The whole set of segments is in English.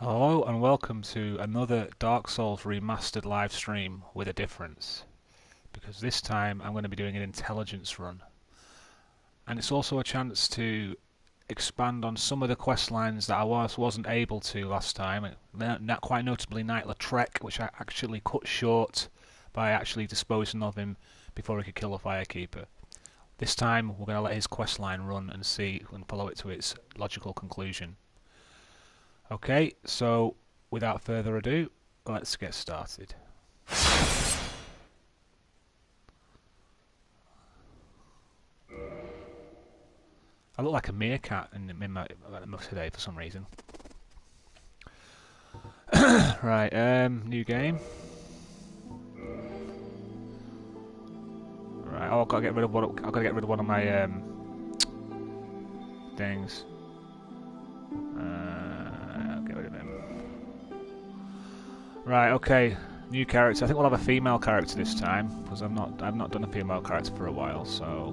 Hello and welcome to another Dark Souls Remastered live stream with a difference. Because this time I'm going to be doing an intelligence run. And it's also a chance to expand on some of the quest lines that I wasn't able to last time. Not quite notably Knight Lautrec, which I actually cut short by actually disposing of him before he could kill the Firekeeper. This time we're going to let his quest line run and see and follow it to its logical conclusion. Okay, so without further ado, let's get started. I look like a meerkat in my today for some reason. Right, new game. Right, I've got to get rid of one of my things. I'll get rid of him. Right, okay. New character. I think we'll have a female character this time because I've not done a female character for a while. So,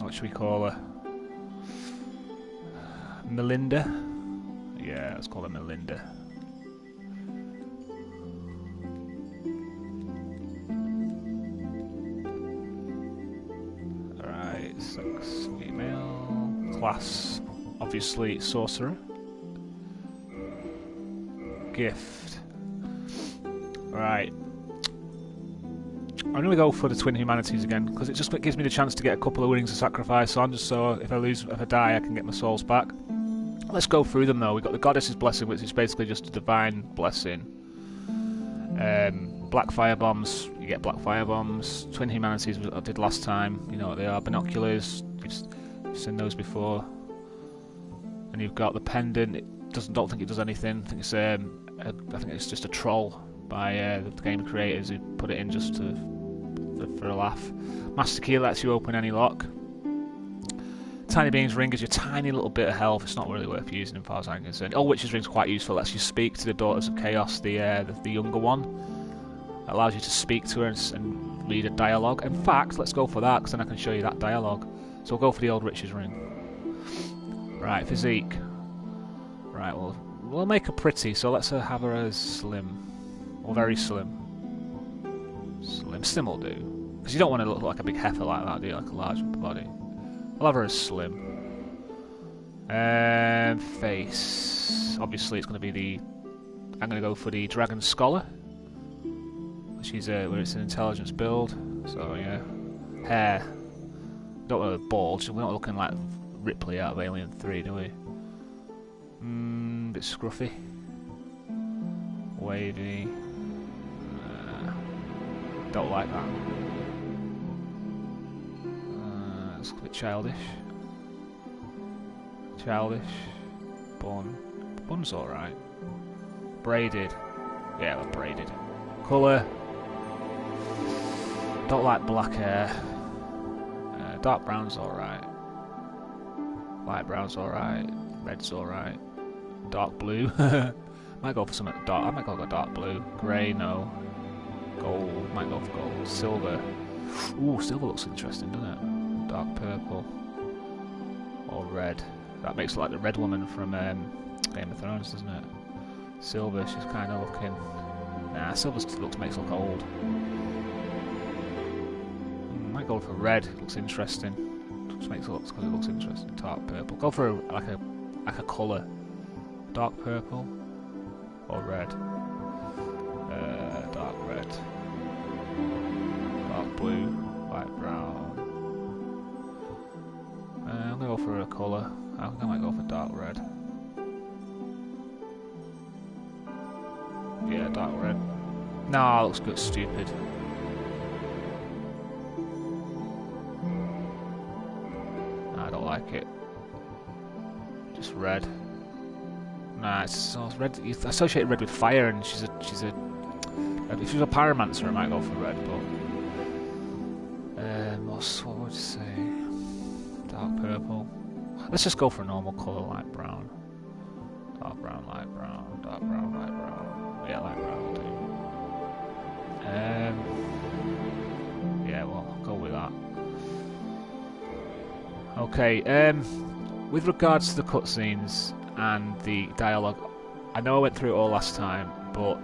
what should we call her? Melinda. Yeah, let's call her Melinda. Alright, sex, female, class, obviously sorcerer. Gift. Right. I'm going to go for the Twin Humanities again because it just gives me the chance to get a couple of winnings to sacrifice on, just so if I die, I can get my souls back. Let's go through them though. We've got the Goddess's Blessing, which is basically just a divine blessing. Black Fire Bombs, you get Black Fire Bombs. Twin Humanities, I did last time. You know what they are. Binoculars, you've seen those before. And you've got the Pendant. Don't think it does anything. I think it's just a troll by the game creators who put it in just for a laugh. Master Key lets you open any lock. Tiny Being's Ring gives you a tiny little bit of health. It's not really worth using as far as I'm concerned. Oh, Witch's Ring's quite useful. Lets you speak to the Daughters of Chaos, the younger one. Allows you to speak to her and read a dialogue. In fact, let's go for that because then I can show you that dialogue. So we'll go for the old Witch's Ring. Right, physique. Right, well, we'll make her pretty, so let's have her as slim. Or very slim. Slim will do. Because you don't want to look like a big heifer like that, do you? Like a large body. I'll have her as slim. Face. Obviously, it's going to be I'm going to go for the Dragon Scholar. Where it's an intelligence build. So, yeah. Hair. Don't want to bald. We're not looking like Ripley out of Alien 3, do we? Bit scruffy. Wavy. Don't like that. It's a bit childish. Bun's alright. Braided. Yeah, we're braided. Colour. Don't like black hair. Dark brown's alright. Light brown's alright. Red's alright. Dark blue. Might go for something dark. I might go for dark blue. Grey, no. Gold. Might go for gold. Silver. Ooh, silver looks interesting, doesn't it? Dark purple. Or red. That makes it like the red woman from Game of Thrones, doesn't it? Silver, she's kind of looking... Nah, silver makes it look old. Might go for red. It looks interesting. Just makes it look because it looks interesting. Dark purple. Go for like a colour. Dark purple or red. Dark red. Dark blue. Light brown. I'm gonna go for a colour. I think I might go for dark red. Yeah, dark red. Nah, looks good. Stupid. I don't like it. Just red. Nah, it's red. You associate red with fire, and she's a. If she was a pyromancer, I might go for red. But what would you say? Dark purple. Let's just go for a normal colour, light brown. Dark brown, light brown. Dark brown, light brown. Yeah, light brown will do. Yeah, well, I'll go with that. Okay, with regards to the cutscenes, and the dialogue. I know I went through it all last time, but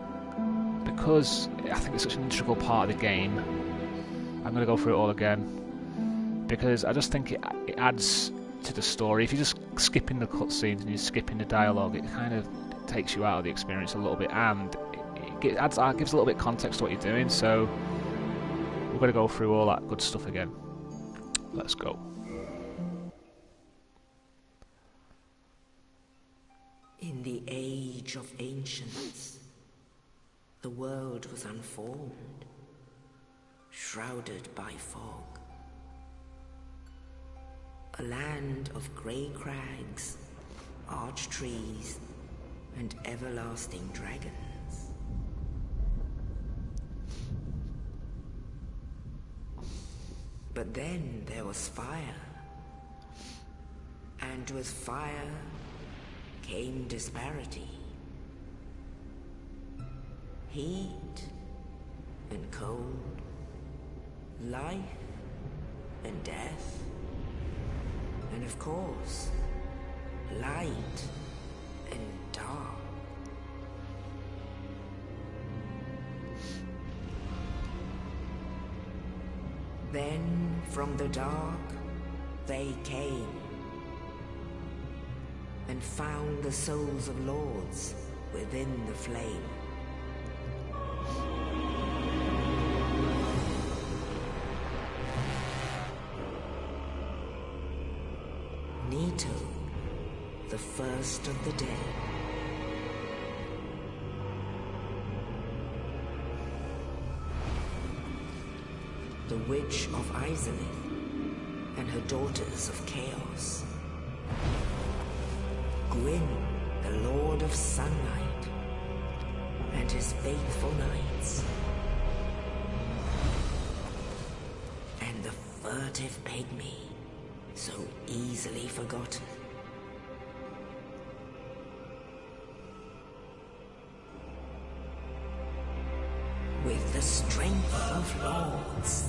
because I think it's such an integral part of the game, I'm going to go through it all again, because I just think it adds to the story. If you're just skipping the cutscenes and you're skipping the dialogue, it kind of takes you out of the experience a little bit, and it gives a little bit of context to what you're doing. So we're going to go through all that good stuff again. Let's go. In the age of ancients, the world was unformed, shrouded by fog. A land of grey crags, arch trees, and everlasting dragons. But then there was fire, and with fire came disparity. Heat and cold, life and death, and of course, light and dark. Then from the dark they came and found the souls of lords within the flame. Nito, the first of the dead. The Witch of Izalith and her daughters of Chaos. Gwyn, the Lord of Sunlight, and his faithful knights. And the furtive pygmy, so easily forgotten. With the strength of lords,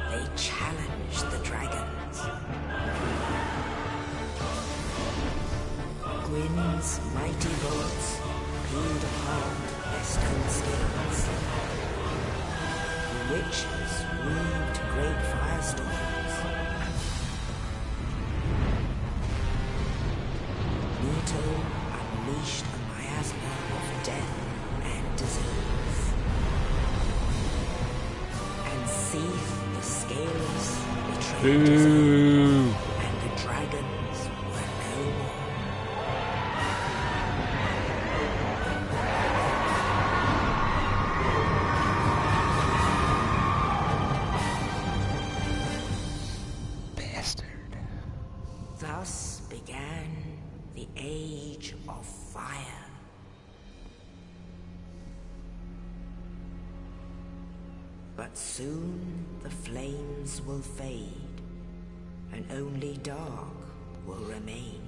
they challenged the dragons. Gwyn's mighty bolts peeled apart their stone skills. The witches weaved great firestorms. Nito unleashed a miasma of death and disease. And Seath, the Scaleless, betrayed his own, and the dragons were no more. Bastard. Thus began the Age of Fire. But soon the flames will fade, and only dark will remain.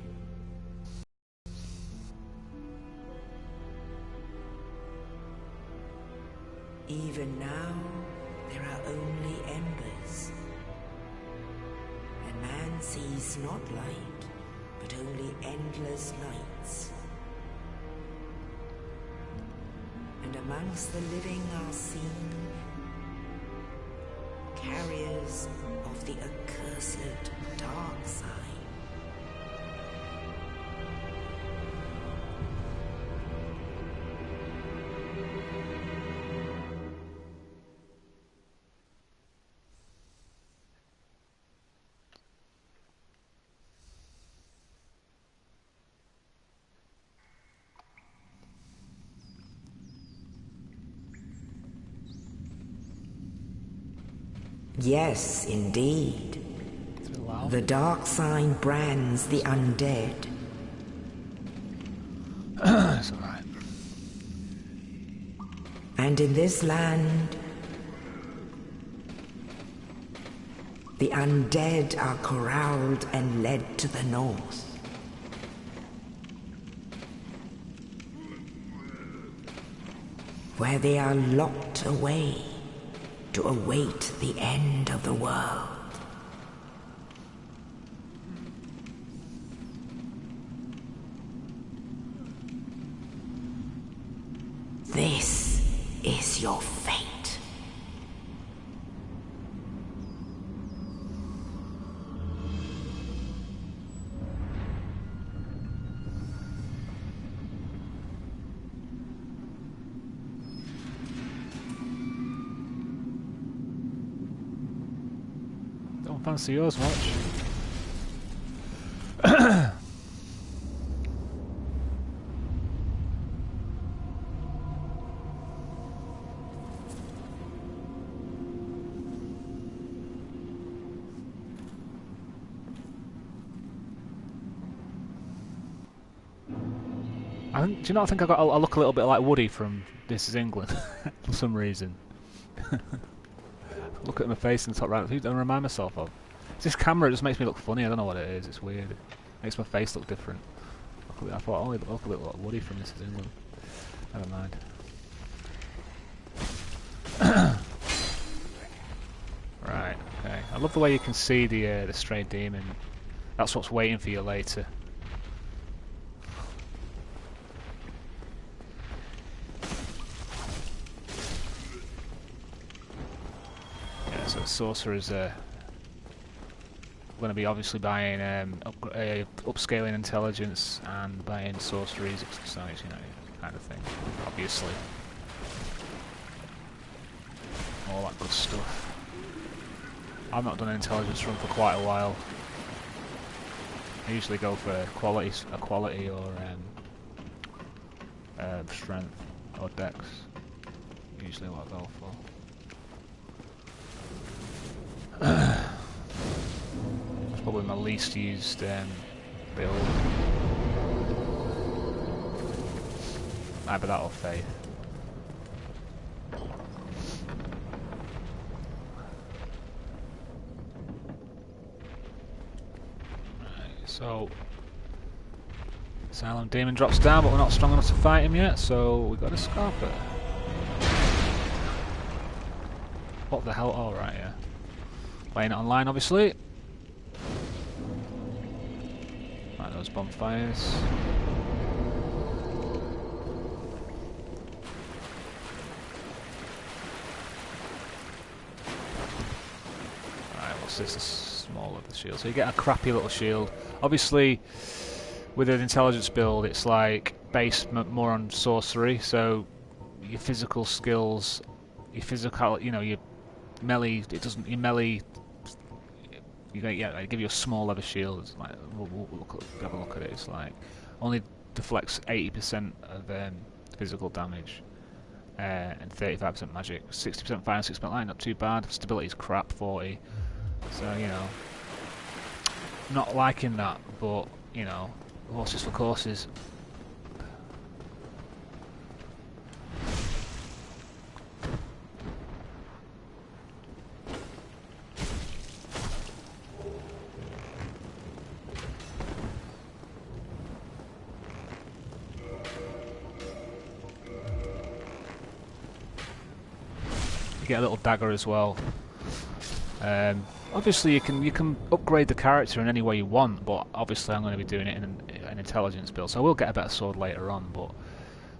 Even now, there are only embers, and man sees not light, but only endless nights. And amongst the living are seen carriers of the accursed dark side. Yes, indeed. The dark sign brands the undead. It's alright. And in this land, the undead are corralled and led to the north. Where they are locked away to await the end of the world. fancy yours much. Do you not think I look a little bit like Woody from This Is England for some reason? Look at my face in the top right. Who do I remind myself of? It's this camera. It just makes me look funny. I don't know what it is. It's weird. It makes my face look different. I thought, oh, I look a little like Woody from This Is England. Never mind. Right. Okay. I love the way you can see the stray demon. That's what's waiting for you later. So sorcerers are going to be obviously buying upscaling intelligence and buying sorceries, exercise, you know, kind of thing. Obviously, all that good stuff. I've not done an intelligence run for quite a while. I usually go for quality or strength or dex. Usually what I go for. It's probably my least used build. Either that or Faith. Right, so Asylum Demon drops down, but we're not strong enough to fight him yet, so we've got a Scarper. What the hell? Oh, right, yeah. Playing it online, obviously. Right, those bonfires. Right, what's this? A small of the shield. So you get a crappy little shield. Obviously, with an intelligence build, it's like based more on sorcery. So your physical skills, your physical, you know, your melee. It doesn't. Your melee. I give you a small leather shield. It's like have a look at it. It's like only deflects 80% of physical damage and 35% magic, 60% fire, and 6% light. Not too bad. Stability is crap, 40. So you know, not liking that, but you know, horses for courses. You get a little dagger as well. Obviously, you can upgrade the character in any way you want, but obviously I'm going to be doing it in an intelligence build, so I will get a better sword later on. But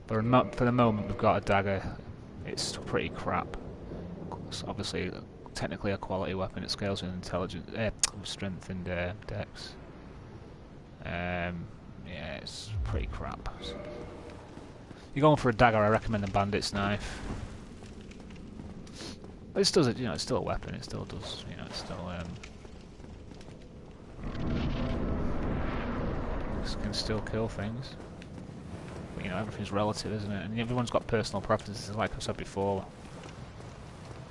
for the moment, we've got a dagger. It's pretty crap. It's obviously, technically a quality weapon. It scales with intelligence, strength, and dex. Yeah, it's pretty crap. So, you're going for a dagger. I recommend a bandit's knife. But it does it, you know, it's still a weapon, it still does, you know, it's still, it can still kill things. But, you know, everything's relative, isn't it? And everyone's got personal preferences, like I said before.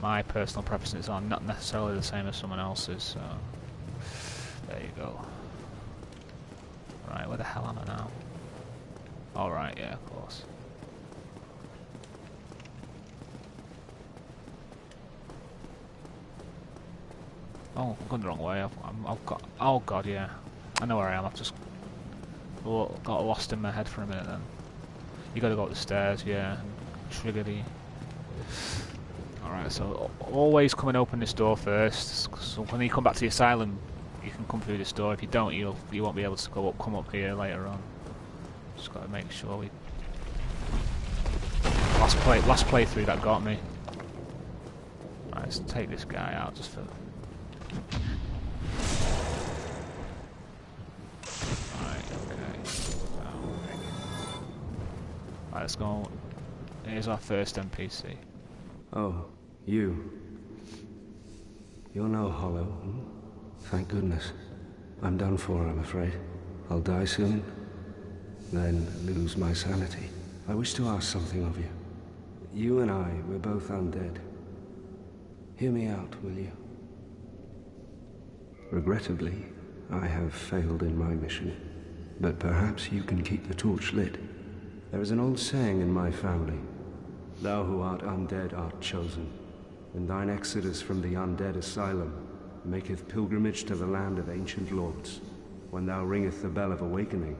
My personal preferences are not necessarily the same as someone else's, so... There you go. Right, where the hell am I now? Alright, yeah, of course. Oh, I've gone the wrong way. I've got. Oh god, yeah. I know where I am. I've just got lost in my head for a minute. Then you got to go up the stairs, yeah. Trigger the. All right. So always come and open this door first. So when you come back to the asylum, you can come through this door. If you don't, you won't be able to come up here later on. Just got to make sure we. Last playthrough that got me. Right, let's take this guy out just for. Right, okay. Right, let's go. Here's our first NPC. Oh, you. You're no hollow, hmm? Thank goodness. I'm done for, I'm afraid. I'll die soon, then lose my sanity. I wish to ask something of you. You and I, we're both undead. Hear me out, will you? Regrettably, I have failed in my mission, but perhaps you can keep the torch lit. There is an old saying in my family, "Thou who art undead art chosen, and thine exodus from the undead asylum maketh pilgrimage to the land of ancient lords. When thou ringeth the bell of awakening,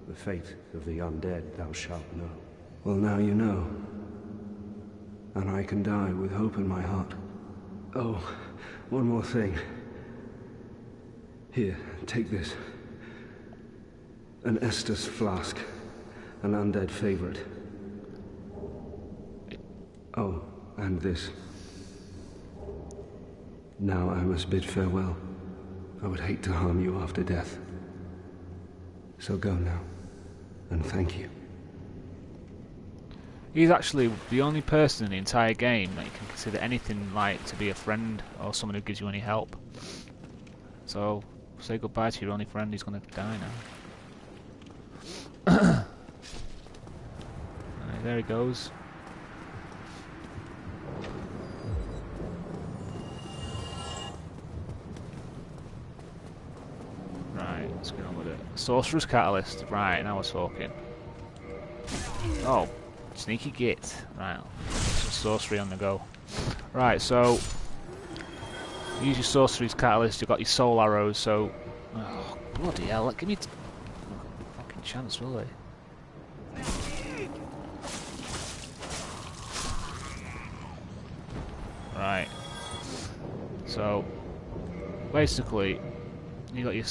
the fate of the undead thou shalt know." Well, now you know. And I can die with hope in my heart. Oh, one more thing. Here, take this. An Estus flask. An undead favorite. Oh, and this. Now I must bid farewell. I would hate to harm you after death. So go now, and thank you. He's actually the only person in the entire game that you can consider anything like to be a friend or someone who gives you any help. So, say goodbye to your only friend, he's going to die now. Right, there he goes. Right, let's get on with it. Sorcerer's Catalyst. Right, now we're talking. Oh, sneaky git. Right, some sorcery on the go. Right, so use your Sorcerer's Catalyst. You've got your soul arrows, so... Oh, bloody hell, give me fucking chance, will they? Right. So, basically, you got your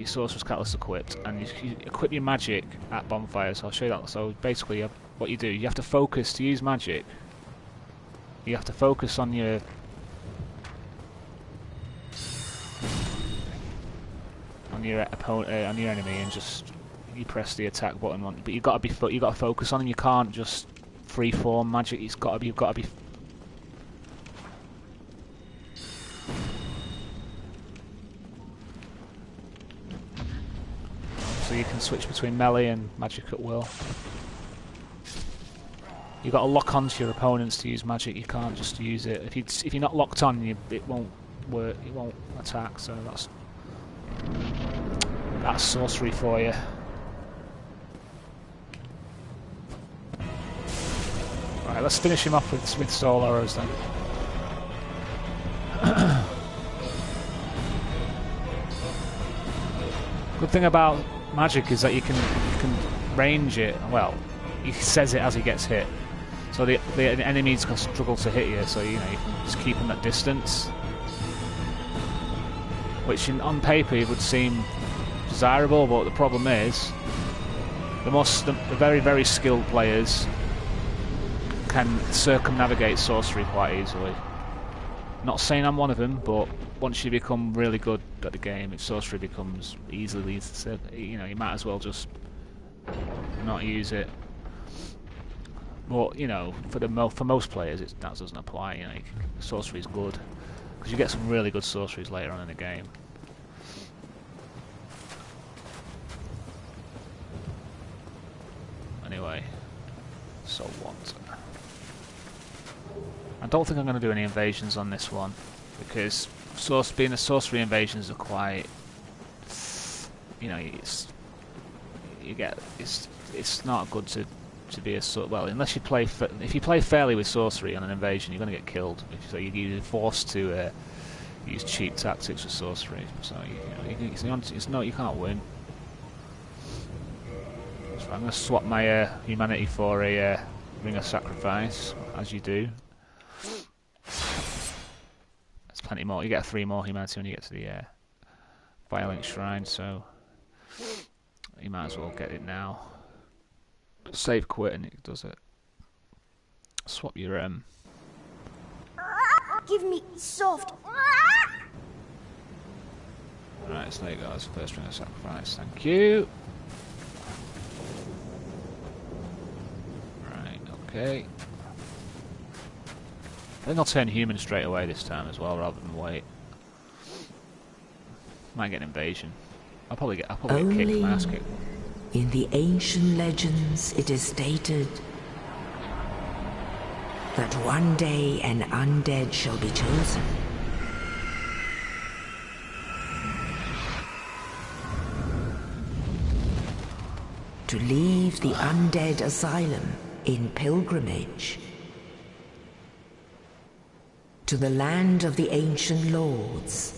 Sorcerer's Catalyst equipped, and you equip your magic at bonfires. I'll show you that. So basically, what you do, you have to focus to use magic. You have to focus on your opponent, on your enemy, and just you press the attack button on. But you got to focus on them. You can't just freeform magic. You've got to be. So you can switch between melee and magic at will. You've got to lock onto your opponents to use magic. You can't just use it. If you're not locked on, it won't work. It won't attack. So that's sorcery for you. Right, let's finish him off with soul arrows then. Good thing about magic is that you can range it. Well, he says it as he gets hit, so the enemies can struggle to hit you. So you can just keep them at distance, which on paper would seem desirable. But the problem is, the very very skilled players can circumnavigate sorcery quite easily. Not saying I'm one of them, but once you become really good at the game, if sorcery becomes easily, you might as well just not use it. But for most players, that doesn't apply. Sorcery is good because you get some really good sorceries later on in the game. Anyway, so what? I don't think I'm going to do any invasions on this one because being a sorcery invasions are quite, it's not good to be a well, unless you play if you play fairly with sorcery on an invasion, you're going to get killed. So you're forced to use cheap tactics with sorcery. So you can't win. So I'm going to swap my humanity for a ring of sacrifice, as you do. There's plenty more. You get 3 more humanity when you get to the violent shrine, so you might as well get it now. Save quit and it does it. Swap your Give me soft. Right, so there you go. That's the first ring of sacrifice. Thank you. Right, okay. I think I'll turn human straight away this time as well, rather than wait. Might get an invasion. I'll probably get kicked. My ass kicked. In the ancient legends, it is stated that one day an undead shall be chosen. To leave the undead asylum in pilgrimage to the land of the ancient lords.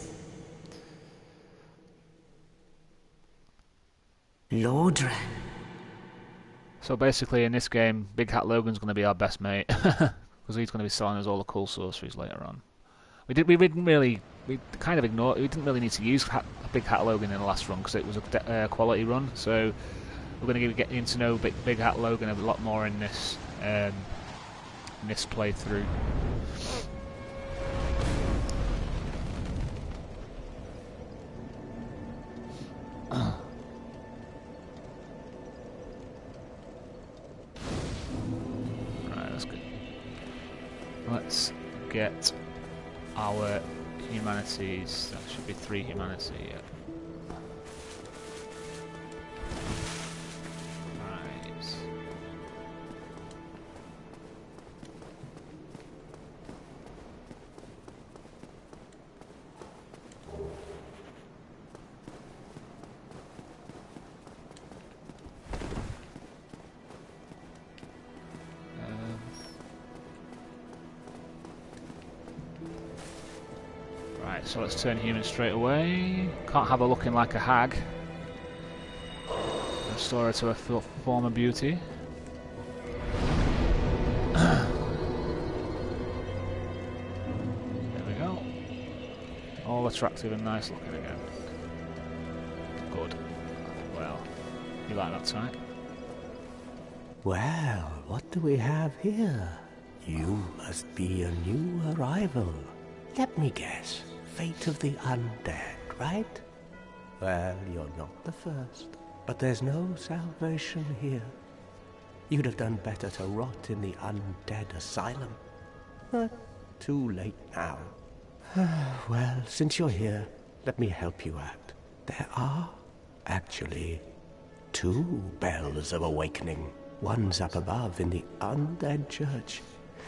Lordran. So basically, in this game, Big Hat Logan's going to be our best mate because he's going to be selling us all the cool sorceries later on. We didn't really need to use Big Hat Logan in the last run because it was a quality run. So we're going to be getting to know Big Hat Logan a lot more in this playthrough. Let's get our humanities. That should be 3 humanity. Yeah. Right. So let's turn human straight away. Can't have her looking like a hag. Restore her to her former beauty. There we go. All attractive and nice looking again. Good. Well, you like that type? Well, what do we have here? You must be a new arrival. Let me guess. Fate of the undead, right? Well, you're not the first, but there's no salvation here. You'd have done better to rot in the undead asylum. But too late now. Well, since you're here, let me help you out. There are, actually, 2 bells of awakening. One's up above in the undead church.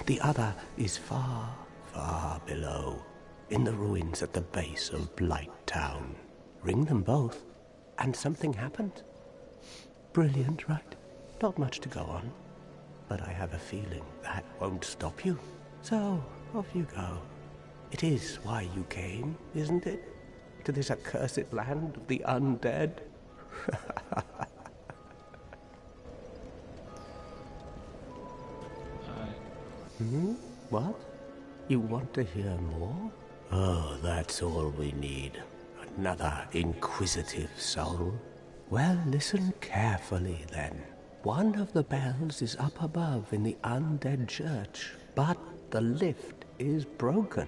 The other is far, far below, in the ruins at the base of Blight Town. Ring them both, and something happened. Brilliant, right? Not much to go on, but I have a feeling that won't stop you. So, off you go. It is why you came, isn't it? To this accursed land of the undead? What? You want to hear more? Oh, that's all we need. Another inquisitive soul. Well, listen carefully then. One of the bells is up above in the undead church, but the lift is broken.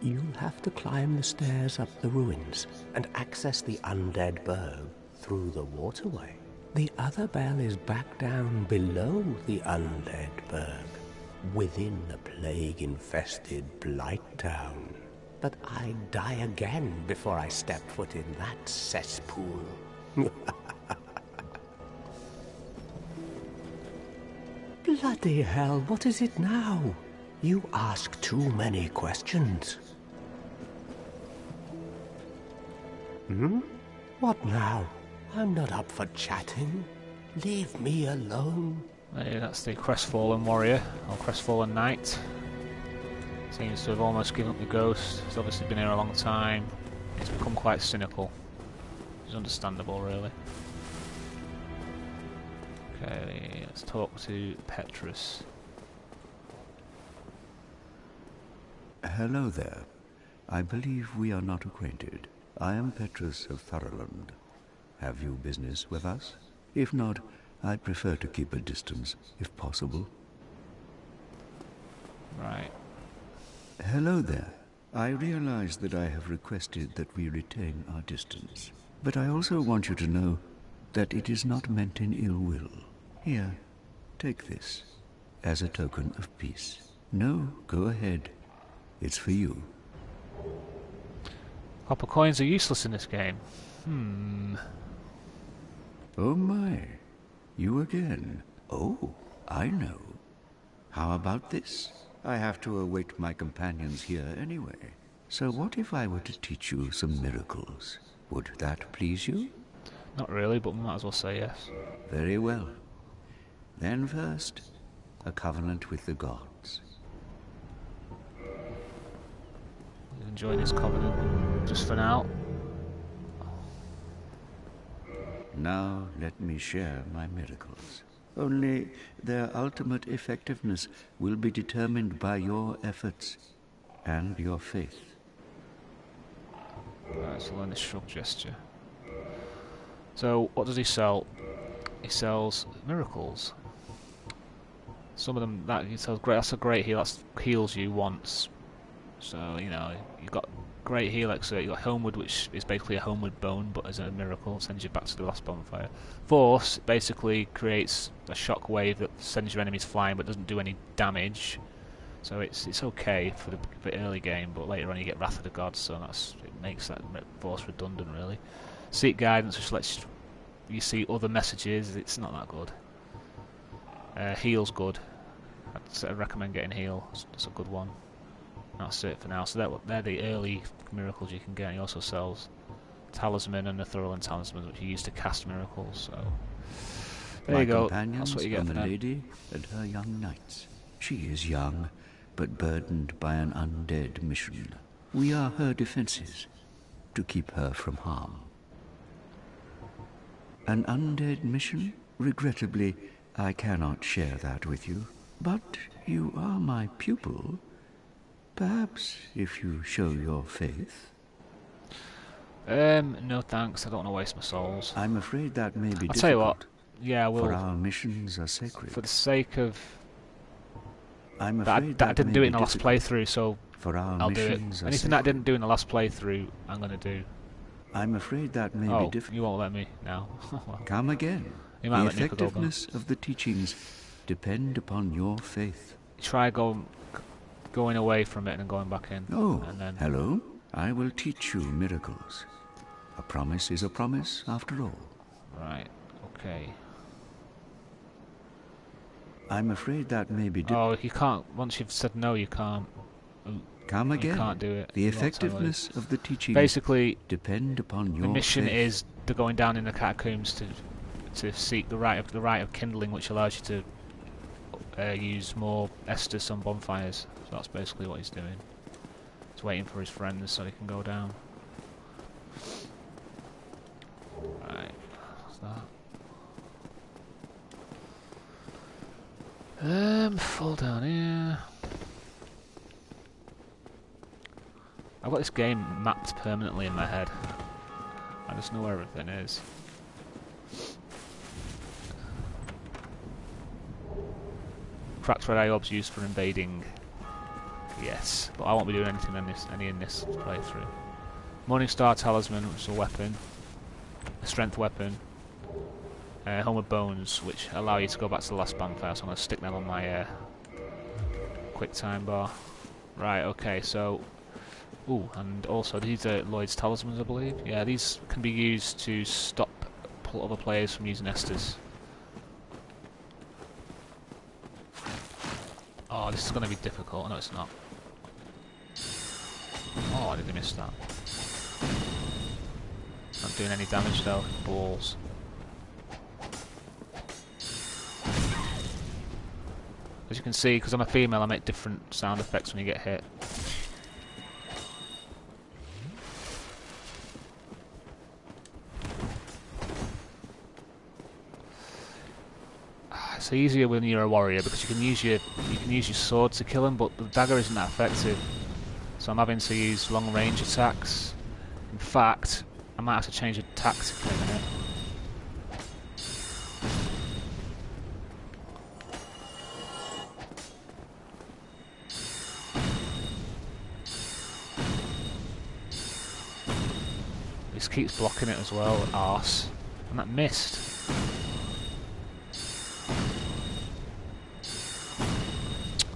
You'll have to climb the stairs up the ruins and access the undead burg through the waterway. The other bell is back down below the undead burg, within the plague-infested Blight Town. But I'd die again before I step foot in that cesspool. Bloody hell, what is it now? You ask too many questions. What now? I'm not up for chatting. Leave me alone. Hey, that's the crestfallen warrior, or crestfallen knight. Seems to have almost given up the ghost. He's obviously been here a long time. He's become quite cynical. It's understandable, really. Okay, let's talk to Petrus. Hello there. I believe we are not acquainted. I am Petrus of Thurland. Have you business with us? If not, I'd prefer to keep a distance, if possible. Right. Hello there. I realize that I have requested that we retain our distance, but I also want you to know that it is not meant in ill will. Here, take this, as a token of peace. No, go ahead. It's for you. Copper coins are useless in this game. Oh my, you again. Oh, I know. How about this? I have to await my companions here anyway. So what if I were to teach you some miracles? Would that please you? Not really, but we might as well say yes. Very well. Then first, a covenant with the gods. He's enjoying his covenant just for now. Now let me share my miracles. Only their ultimate effectiveness will be determined by your efforts and your faith. Alright, so learn this shrug gesture. So, what does he sell? He sells miracles. Some of them, he sells great. That's a great heal. That heals you once. So, you know, you've got great heal exert. You've got Homeward, which is basically a Homeward bone, but as a miracle, sends you back to the last bonfire. Force basically creates a shock wave that sends your enemies flying, but doesn't do any damage. So it's okay for the early game, but later on you get Wrath of the Gods, so it makes that Force redundant, really. Seek Guidance, which lets you see other messages. It's not that good. Heal's good. I'd recommend getting Heal. That's a good one. That's it for now. So they're the early miracles you can get. He also sells Talisman and the Thurland Talisman, which you use to cast miracles. So there you go. That's what you get from for the that. lady and her young knights. She is young, but burdened by an undead mission. We are her defenses, to keep her from harm. An undead mission? Regrettably, I cannot share that with you. But you are my pupil. Perhaps if you show your faith. No thanks, I don't want to waste my souls. I'm afraid that may be difficult. I'll tell you what, yeah, for our missions are sacred. For the sake of... I'm afraid I didn't do it in the last playthrough, so for our I'll do it. Anything that I didn't do in the last playthrough, I'm going to do. I'm afraid that may be difficult. You won't let me now. Well, come again. You might the let me effectiveness of the teachings depend upon your faith. Try going away from it and going back in. Oh, and then... hello. I will teach you miracles. A promise is a promise, after all. Right, okay. I'm afraid that may be difficult. Oh, you can't. Once you've said no, you can't. Come again. You can't do it. The effectiveness of the teachings basically depend upon your The mission faith. is the going down in the catacombs to seek the rite of kindling, which allows you to use more Estus on bonfires. So that's basically what he's doing. He's waiting for his friends so he can go down. Right, what's that? Fall down here. I've got this game mapped permanently in my head. I just know where everything is. Cracked red eye orbs used for invading. Yes, but I won't be doing anything in this playthrough. Morningstar Talisman, which is a weapon, a strength weapon. Homeward Bones, which allow you to go back to the last bonfire. So I'm going to stick them on my quick time bar. Right. Okay. So. Ooh, and also these are Lloyd's Talismans, I believe. Yeah, these can be used to stop other players from using Estus. Oh, this is going to be difficult. No, it's not. Oh, I didn't miss that. Not doing any damage though. Balls. As you can see, because I'm a female, I make different sound effects when you get hit. It's easier when you're a warrior because you can use your sword to kill them, but the dagger isn't that effective. So I'm having to use long range attacks. In fact, I might have to change a tactic in a minute. This keeps blocking it as well, arse. And that missed.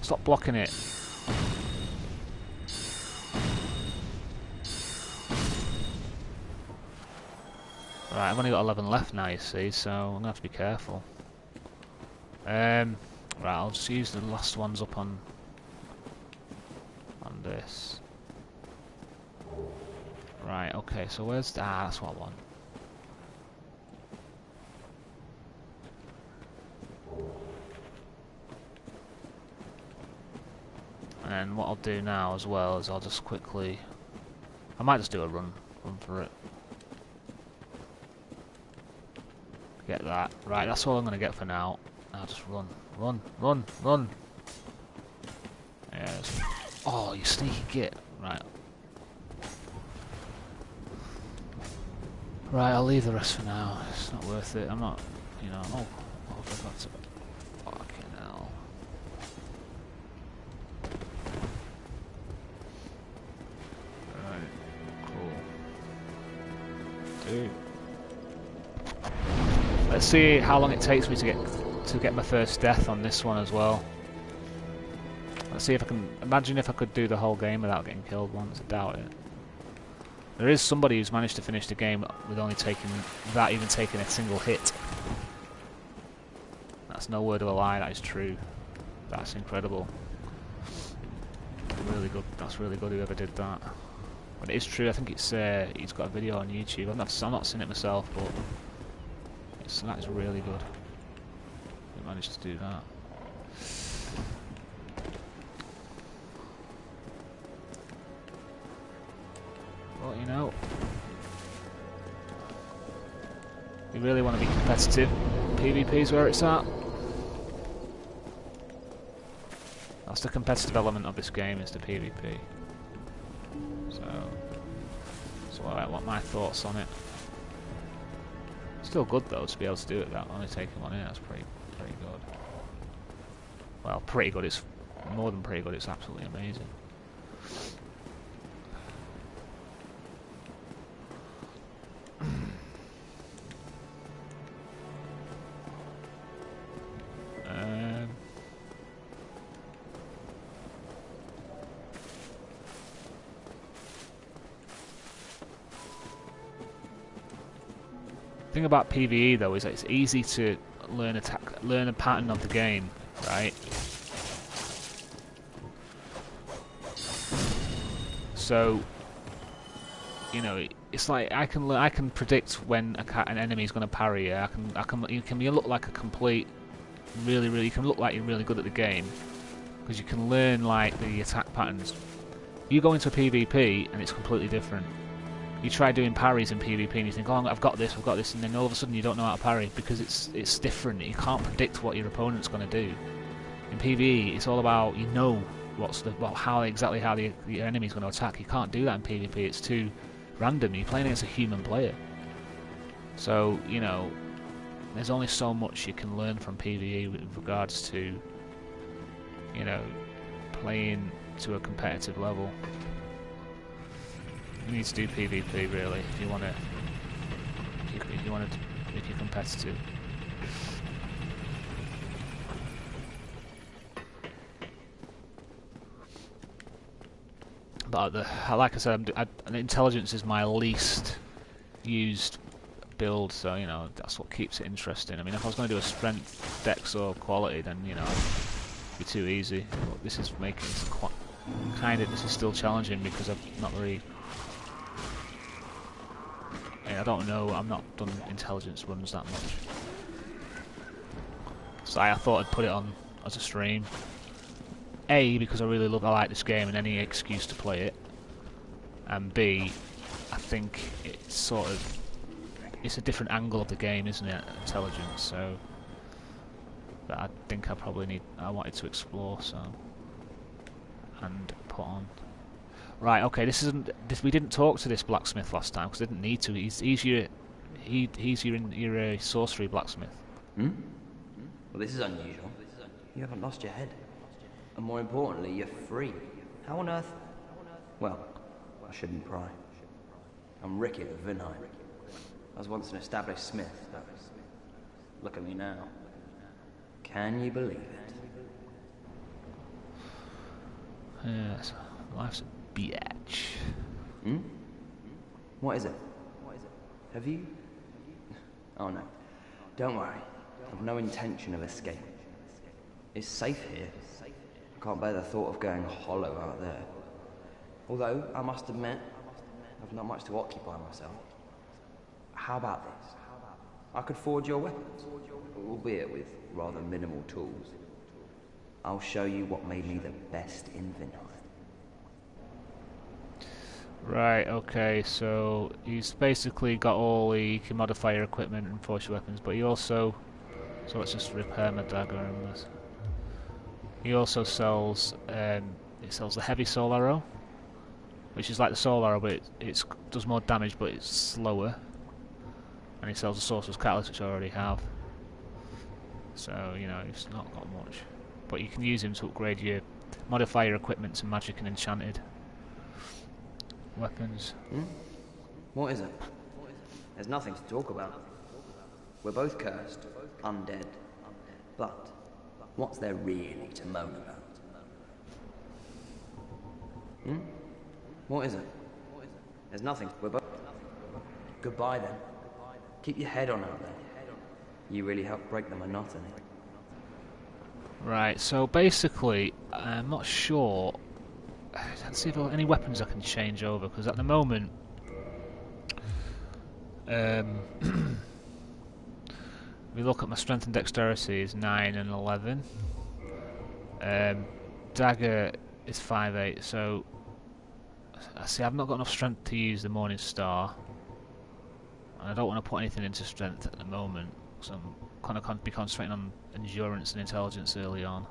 Stop blocking it. Right, I've only got 11 left now, you see, so I'm gonna have to be careful. Right, I'll just use the last ones up on this. Right, okay, so where's that's what I want. And what I'll do now as well is I'll just quickly, I might just do a run for it. Get that. Right, that's all I'm gonna get for now. I'll just run. Yes. Oh, you sneaky git. Right. Right, I'll leave the rest for now. It's not worth it. I'm not, you know. Oh, that's fucking hell. Right, cool. Dude. Let's see how long it takes me to get my first death on this one as well. Let's see if I can imagine if I could do the whole game without getting killed once. I doubt it. There is somebody who's managed to finish the game with only without even taking a single hit. That's no word of a lie. That is true. That's incredible. Really good. That's really good. Whoever did that. But it is true. I think it's he's got a video on YouTube. I've not seen it myself, but that is really good. He managed to do that. Well, you know, you really want to be competitive. PvP is where it's at. That's the competitive element of this game, is the PvP. So what my thoughts on it. Still good though to be able to do it without only taking one in. That's pretty good. Well, pretty good. It's more than pretty good. It's absolutely amazing. The thing about PvE though is that it's easy to learn a pattern of the game, right? So, you know, it's like I can predict when an enemy is going to parry you. You can look like a complete, you can look like you're really good at the game because you can learn like the attack patterns. You go into a PvP and it's completely different. You try doing parries in PvP and you think, oh, I've got this, and then all of a sudden you don't know how to parry because it's different. You can't predict what your opponent's going to do. In PvE, it's all about how the enemy's going to attack. You can't do that in PvP. It's too random. You're playing against a human player. So, you know, there's only so much you can learn from PvE with regards to, you know, playing to a competitive level. You need to do PvP really if you want to. If you're competitive. But like I said, intelligence is my least used build, so you know that's what keeps it interesting. I mean, if I was going to do a strength, dex, or quality, then you know it'd be too easy. But this is making it quite This is still challenging because I've not really. I don't know. I've not done intelligence runs that much, so I thought I'd put it on as a stream. A, because I like this game and any excuse to play it, and B, I think it's it's a different angle of the game, isn't it? Intelligence, so that I think I wanted to explore, and put on. Right, okay, we didn't talk to this blacksmith last time because I didn't need to. He's your sorcery blacksmith. Well, this is unusual. You haven't lost your head. And more importantly, you're free. How on earth? Well, I shouldn't pry. I'm Ricky of Vinheim. I was once an established smith, but look at me now. Can you believe it? Yes, life's a bitch. What is it? Have you Oh no. Don't worry. I've no intention of escaping. It's safe here. I can't bear the thought of going hollow out there. Although, I must admit, I've not much to occupy myself. How about this? I could forge your weapons, albeit with rather minimal tools. I'll show you what made me the best in Vinheim. Right, okay, so he's basically got all the... He can modify your equipment and forge your weapons, but he also... So let's just repair my dagger and this. He also sells... it sells the heavy soul arrow, which is like the soul arrow, but it does more damage, but it's slower. And he sells the sorcerer's catalyst, which I already have. So, you know, he's not got much. But you can use him to upgrade your... Modify your equipment to magic and enchanted weapons. What is it? There's nothing to talk about. We're both cursed, undead. But what's there really to moan about? What is it? There's nothing. We're both... Goodbye then. Keep your head on out there. You really help break the monotony. Right, so basically, I'm not sure... Let's see if there are any weapons I can change over, because at the moment... we look at my strength and dexterity is 9 and 11. Dagger is 5'8", so... I see I've not got enough strength to use the Morning Star. And I don't want to put anything into strength at the moment, so I'm kind of be concentrating on endurance and intelligence early on.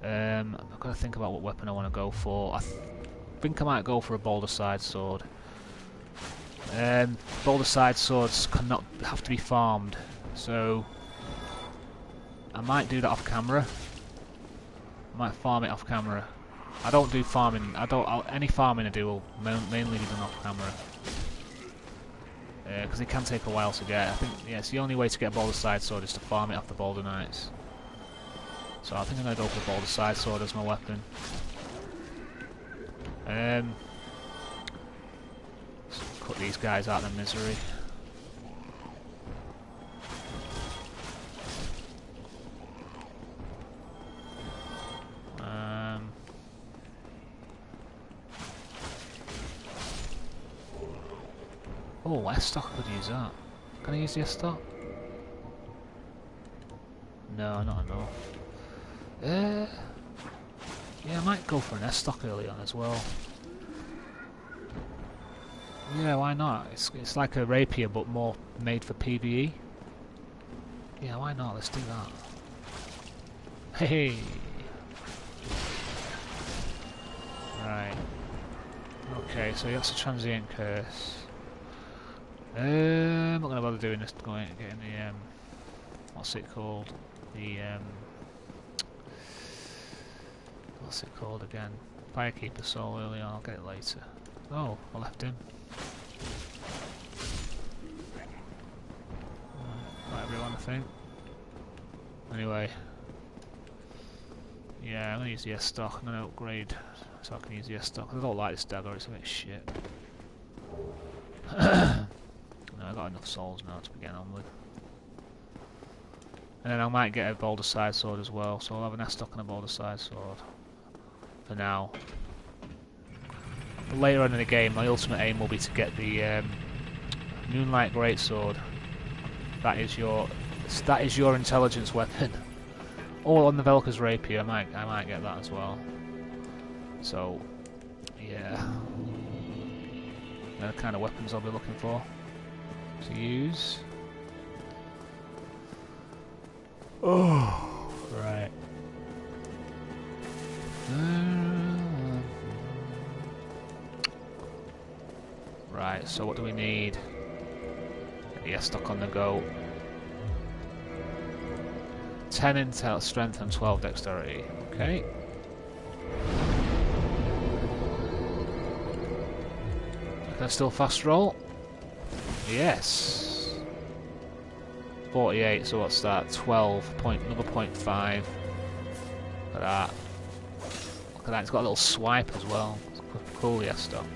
I've got to think about what weapon I want to go for. I think I might go for a boulder side sword. Boulder side swords have to be farmed, so I might do that off camera. I might farm it off camera. I don't do farming. Any farming I do will mainly be done off camera. Because it can take a while to get. I think it's the only way to get a boulder side sword is to farm it off the Boulder Knights. So I think I'm going to go for the boulder side sword as my weapon. Cut these guys out of their misery. Oh, S-stock, I could use that. Can I use the S-stock? No, not enough. Yeah, I might go for an S-stock early on as well. Yeah, why not? It's like a rapier, but more made for PvE. Yeah, why not? Let's do that. Hey! Right. Okay, so that's a transient curse. I'm not going to bother doing this, getting the, what's it called? The, what's it called again? Firekeeper soul early on, I'll get it later. Oh, I left him. Right, everyone, I think. Anyway. Yeah, I'm going to use the S-stock, I'm going to upgrade so I can use the S-stock. I don't like this dagger, it's a bit shit. No, I've got enough souls now to begin on with. And then I might get a boulder side sword as well, so I'll have an S-stock and a boulder side sword. For now. But later on in the game, my ultimate aim will be to get the Moonlight Greatsword. That is your intelligence weapon. Or on the Velka's Rapier, I might get that as well. So, yeah. They're the kind of weapons I'll be looking for to use. Oh, right. Right, so what do we need? Get the S-stock on the go. 10 intel strength and 12 dexterity. Okay. Can I still fast roll? Yes. 48, so what's that? 12 point, another 0.5. Look at that. Look at that, it's got a little swipe as well. It's cool, yes, stuff.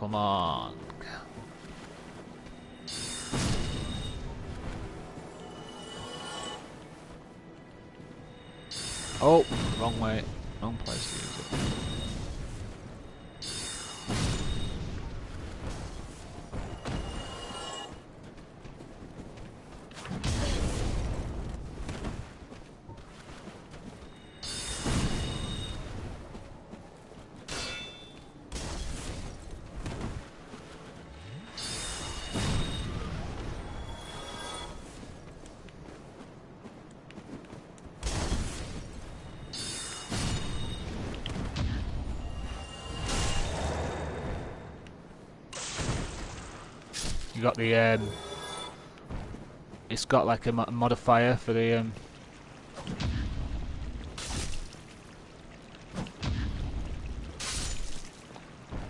Come on. Oh, wrong way. Wrong place to use it. You got the it's got like a modifier for the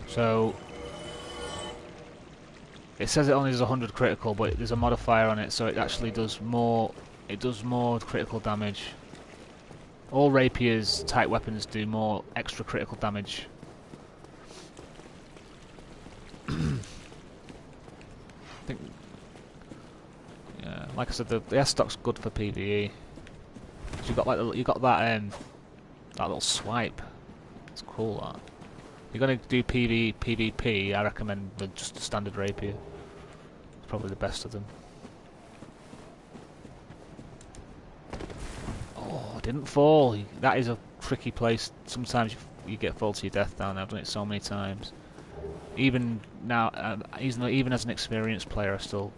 so it says it only does 100 critical, but there's a modifier on it, so it actually does more. It does more critical damage. All rapiers, type weapons, do more extra critical damage. I think, yeah, like I said, the S stock's good for PvE. You got like you got that little swipe. It's cool. That. If you're gonna do PvP, I recommend just the standard rapier. It's probably the best of them. Oh, didn't fall. That is a tricky place. Sometimes you get fall to your death down there. I've done it so many times. Even now, even as an experienced player, it still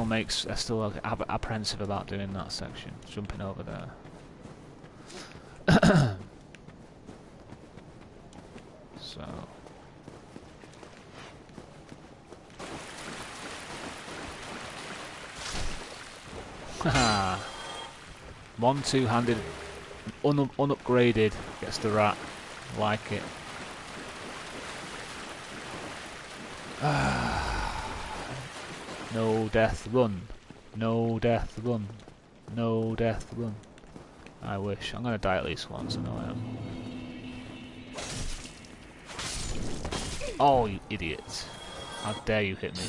makes I still apprehensive about doing that section, jumping over there. So. Haha. One two-handed, unupgraded gets the rat. Like it. No death run. No death run. No death run. I wish. I'm gonna die at least once, I know I am. Oh, you idiot. How dare you hit me.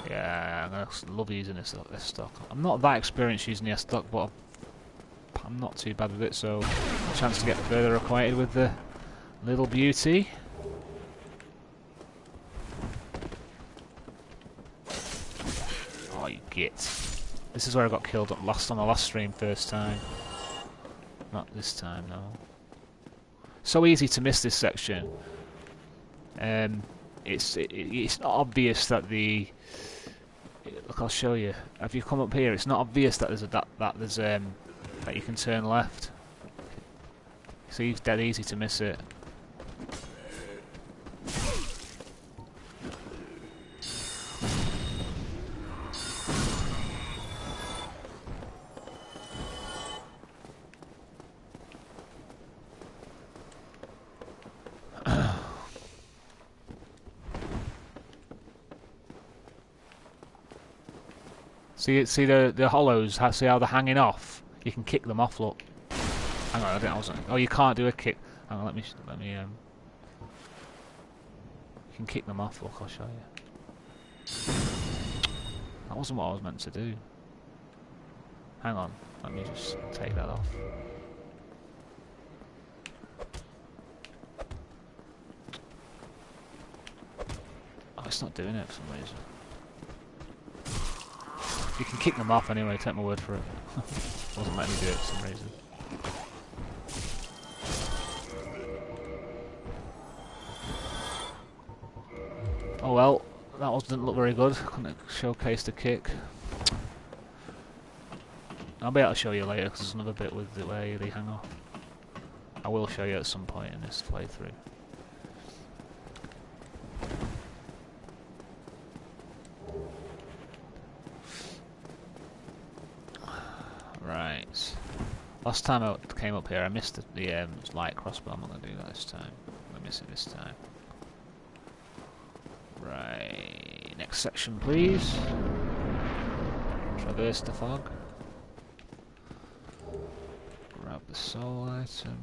Yeah, I love using this stock. I'm not that experienced using the S stock, but I'm not too bad with it, so a chance to get further acquainted with the little beauty. Oh, you git. This is where I got killed on the last stream, first time. Not this time, no. So easy to miss this section. It's not obvious that the look. I'll show you. If you come up here, it's not obvious that that you can turn left. So it's dead easy to miss it. See the hollows. See how they're hanging off. You can kick them off. Look. Hang on, I wasn't. Oh, you can't do a kick. Hang on, let me. You can kick them off. Look, I'll show you. That wasn't what I was meant to do. Hang on, let me just take that off. Oh, it's not doing it for some reason. You can kick them off anyway, take my word for it. Wasn't letting me do it for some reason. Oh well, that didn't look very good. Couldn't showcase the kick. I'll be able to show you later because there's another bit with the way they hang off. I will show you at some point in this playthrough. Right. Last time I came up here, I missed the light crossbow. I'm not going to do that this time. I'm going to miss it this time. Right, next section, please. Traverse the fog. Grab the soul item.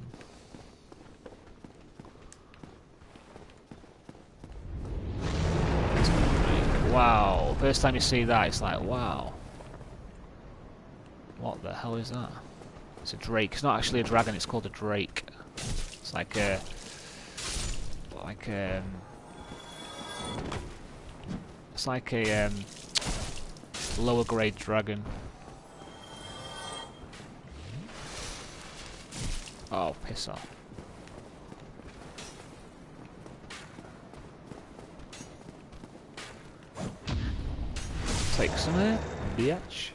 Wow, first time you see that, it's like, wow. What the hell is that? It's a drake. It's not actually a dragon, it's called a drake. It's like a... It's like a lower grade dragon. Oh, piss off. Take some there, bitch.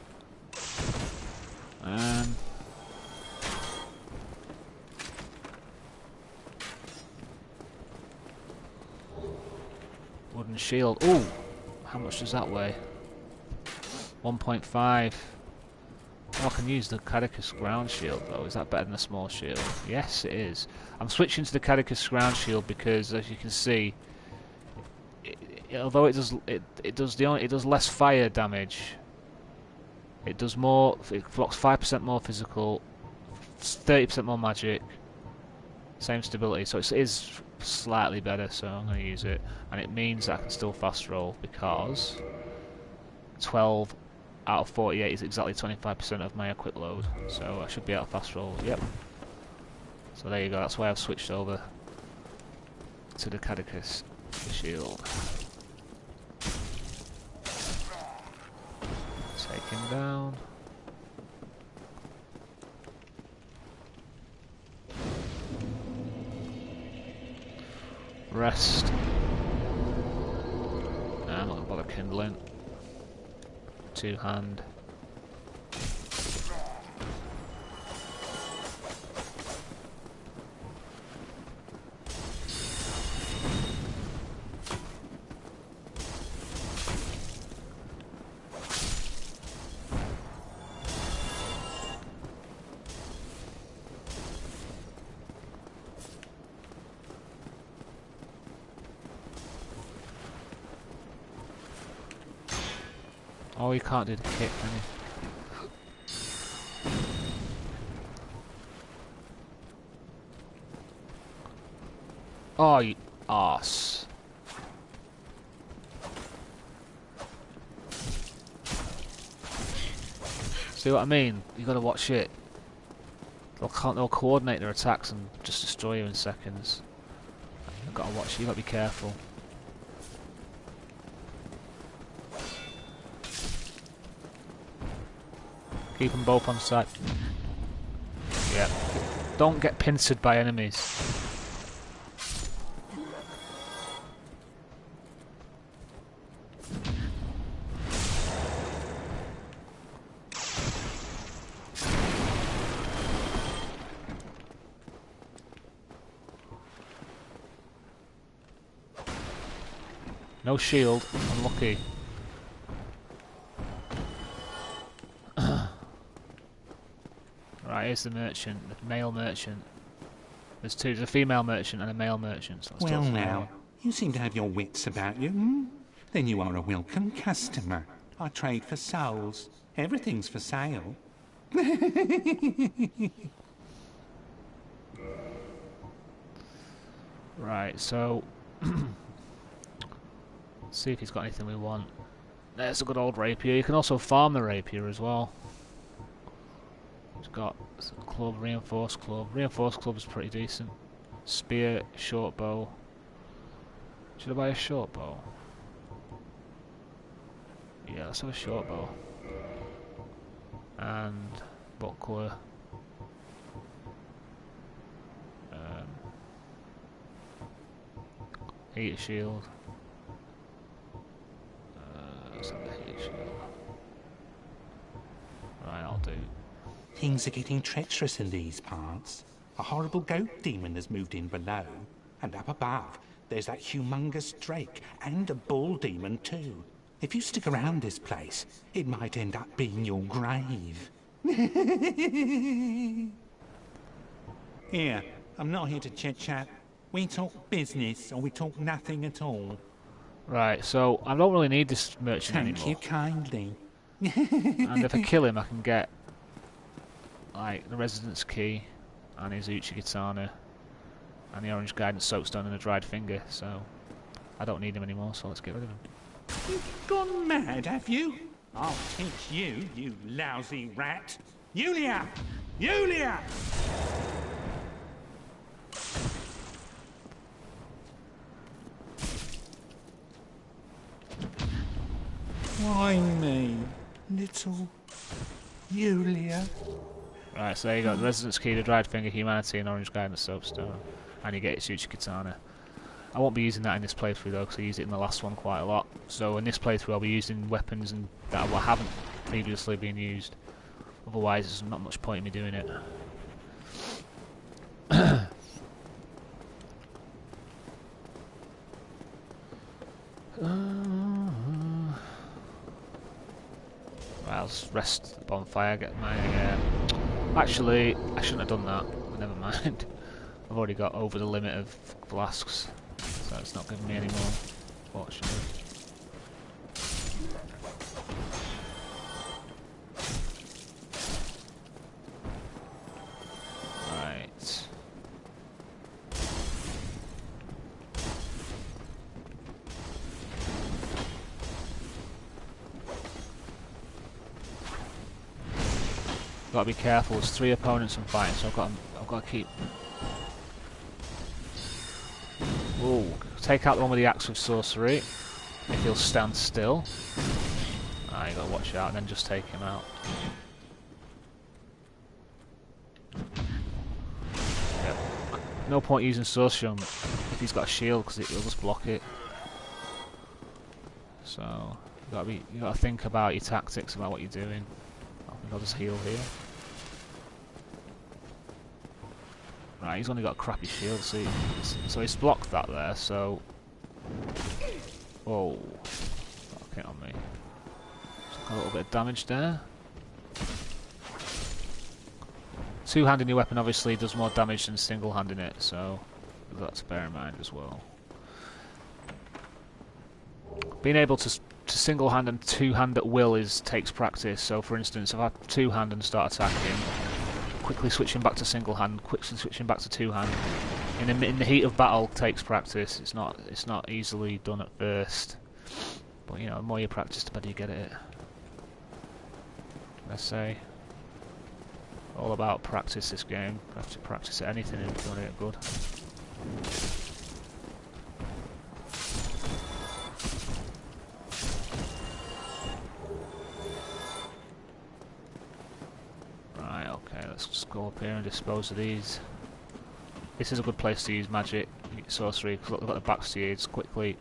Wooden shield. Ooh! How much does that weigh? 1.5. Oh, I can use the Cadicus ground shield though. Is that better than a small shield? Yes, it is. I'm switching to the Cadicus ground shield because, as you can see, although it does less fire damage, it does more. It blocks 5% more physical, 30% more magic, same stability. So it is slightly better. So I'm going to use it, and it means that I can still fast roll because 12 out of 48 is exactly 25% of my equip load. So I should be able to fast roll. Yep. So there you go. That's why I've switched over to the Cadicus shield. Take him down. Rest. Nah, I'm not gonna bother kindling. Two hand. Oh, you can't do the kick, can you? Oh, you arse. See what I mean? You gotta watch it. They'll coordinate their attacks and just destroy you in seconds. You've gotta watch it, you've gotta be careful. Keep them both on side. Yeah. Don't get pincered by enemies. No shield. Unlucky. Right, here's the merchant, the male merchant. There's two, there's a female merchant and a male merchant. So well now, you seem to have your wits about you, hmm? Then you are a welcome customer. I trade for souls. Everything's for sale. Right, so... let's see if he's got anything we want. There's a good old rapier. You can also farm the rapier as well. It's got a club, reinforced club. Reinforced club is pretty decent. Spear, short bow. Should I buy a short bow? Yeah, let's have a short bow. And buckler. Heat shield. Let's have the heat shield. Right, I'll do. Things are getting treacherous in these parts. A horrible goat demon has moved in below. And up above, there's that humongous drake and a bull demon too. If you stick around this place, it might end up being your grave. Here, I'm not here to chit-chat. We talk business, or we talk nothing at all. Right, so I don't really need this merchant Thank anymore. you kindly. And if I kill him, I can get like the residence key and his Uchi-Katana and the orange guidance soapstone and a dried finger. So I don't need him anymore. So let's get rid of him. You've gone mad, have you? I'll teach you, you lousy rat. Yulia! Yulia! Why me, little Yulia? Right, so there you go. The residence key, the dried finger, humanity, and orange guidance soapstone, and you get its Uchi-Katana. I won't be using that in this playthrough though, because I used it in the last one quite a lot. So in this playthrough, I'll be using weapons and that haven't previously been used. Otherwise, there's not much point in me doing it. Right, I'll just rest at the bonfire, get my... Actually, I shouldn't have done that, but never mind. I've already got over the limit of flasks, so it's not giving me any more, fortunately. Right. Got to be careful. There's 3 opponents I'm fighting, so I've got to keep. Ooh, take out the one with the axe with sorcery. If he'll stand still. You got to watch out, and then just take him out. Yep. No point using sorcery on if he's got a shield, because it'll just block it. So you got to think about your tactics, about what you're doing. I'll just heal here. Right, he's only got a crappy shield, see. So he's blocked that there, so... Whoa. That hit on me. Just got a little bit of damage there. Two-handing your weapon obviously does more damage than single-handing it, so that's bear in mind as well. Being able to single-hand and two-hand at will takes practice. So, for instance, if I two-hand and start attacking, quickly switching back to single-hand, quickly switching back to two-hand, in the heat of battle takes practice. It's not easily done at first, but you know, the more you practice, the better you get at it. Let's say, all about practice. This game, you have to practice at anything if you want to get good. Let's just go up here and dispose of these. This is a good place to use magic, sorcery, because look, they've got the backs to you, it's quickly.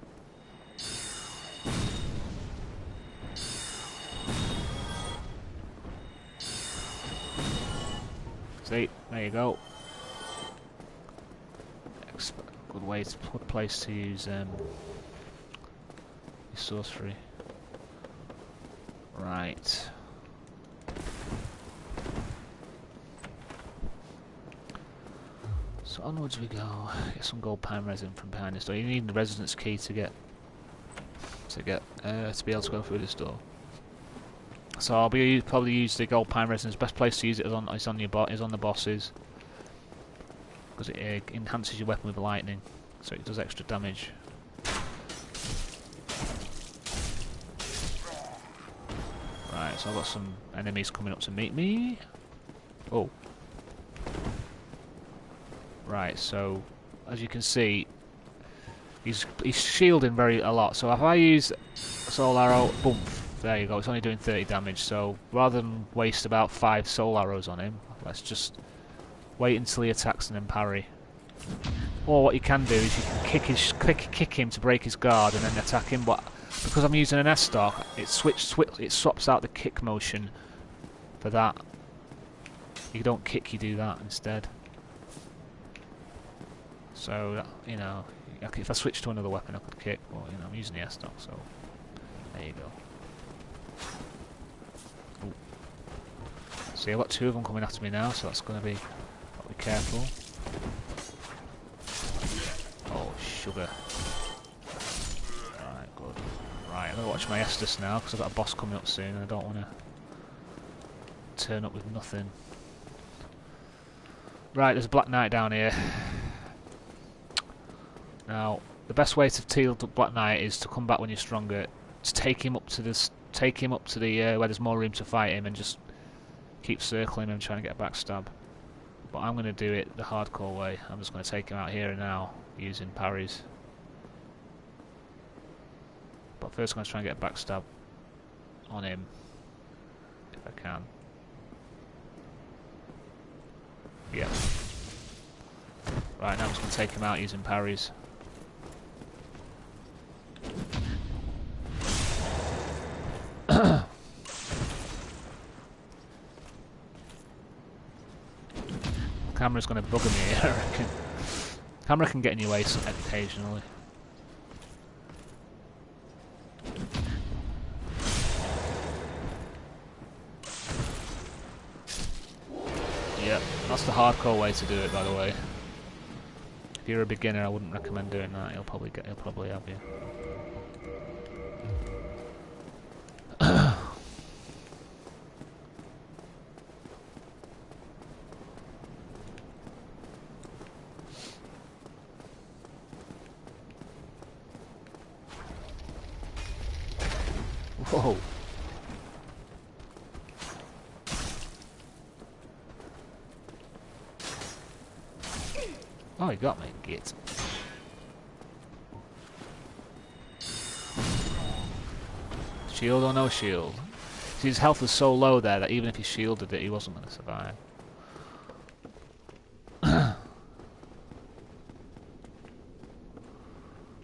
See, there you go. Good place to use your sorcery. Right. So onwards we go. Get some gold pine resin from behind this door. You need the residence key to be able to go through this door. So I'll probably use the gold pine resin. The best place to use it is on the bosses, because it enhances your weapon with lightning, so it does extra damage. Right, so I've got some enemies coming up to meet me. Oh. Right, so as you can see, he's shielding a lot. So if I use soul arrow, boom, there you go. It's only doing 30 damage. So rather than waste about 5 soul arrows on him, let's just wait until he attacks and then parry. Or what you can do is you can kick him to break his guard and then attack him. But because I'm using an S-stock, it swaps out the kick motion for that. You don't kick, you do that instead. So, you know, if I switch to another weapon I could kick, but you know, I'm using the S-stock, so there you go. Ooh. See, I've got 2 of them coming after me now, so that's going to be... Got to be careful. Oh, sugar. Right, good. Right, I'm going to watch my Estus now, because I've got a boss coming up soon, and I don't want to turn up with nothing. Right, there's a Black Knight down here. Now, the best way to deal the Black Knight is to come back when you're stronger. Just take him up to this, where there's more room to fight him, and just keep circling him and trying to get a backstab. But I'm going to do it the hardcore way. I'm just going to take him out here and now using parries. But first, I'm going to try and get a backstab on him if I can. Yep. Right, now I'm just going to take him out using parries. Camera's going to bugger me here, I reckon. Camera can get in your way occasionally. Yep, that's the hardcore way to do it, by the way. If you're a beginner, I wouldn't recommend doing that. He'll probably have you. Whoa. Oh, he got me. Git. Shield or no shield? See, his health was so low there that even if he shielded it, he wasn't going to survive.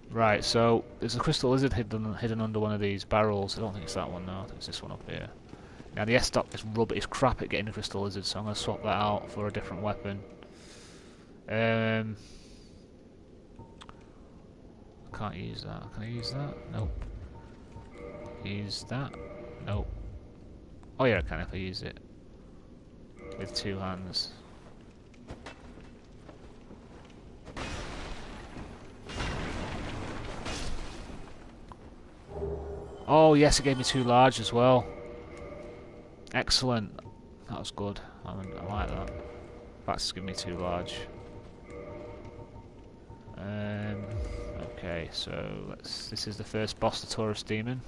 Right, so there's a crystal lizard hidden under one of these barrels. I don't think it's that one, no. I think it's this one up here. Now the S-Stock is crap at getting the crystal lizard, so I'm going to swap that out for a different weapon. I can't use that. Can I use that? Nope. Use that? Nope. Oh yeah, I can if I use it with 2 hands. Oh yes, it gave me 2 large as well. Excellent. That was good. I like that. That's giving me 2 large. Okay, so this is the first boss, the Taurus Demon.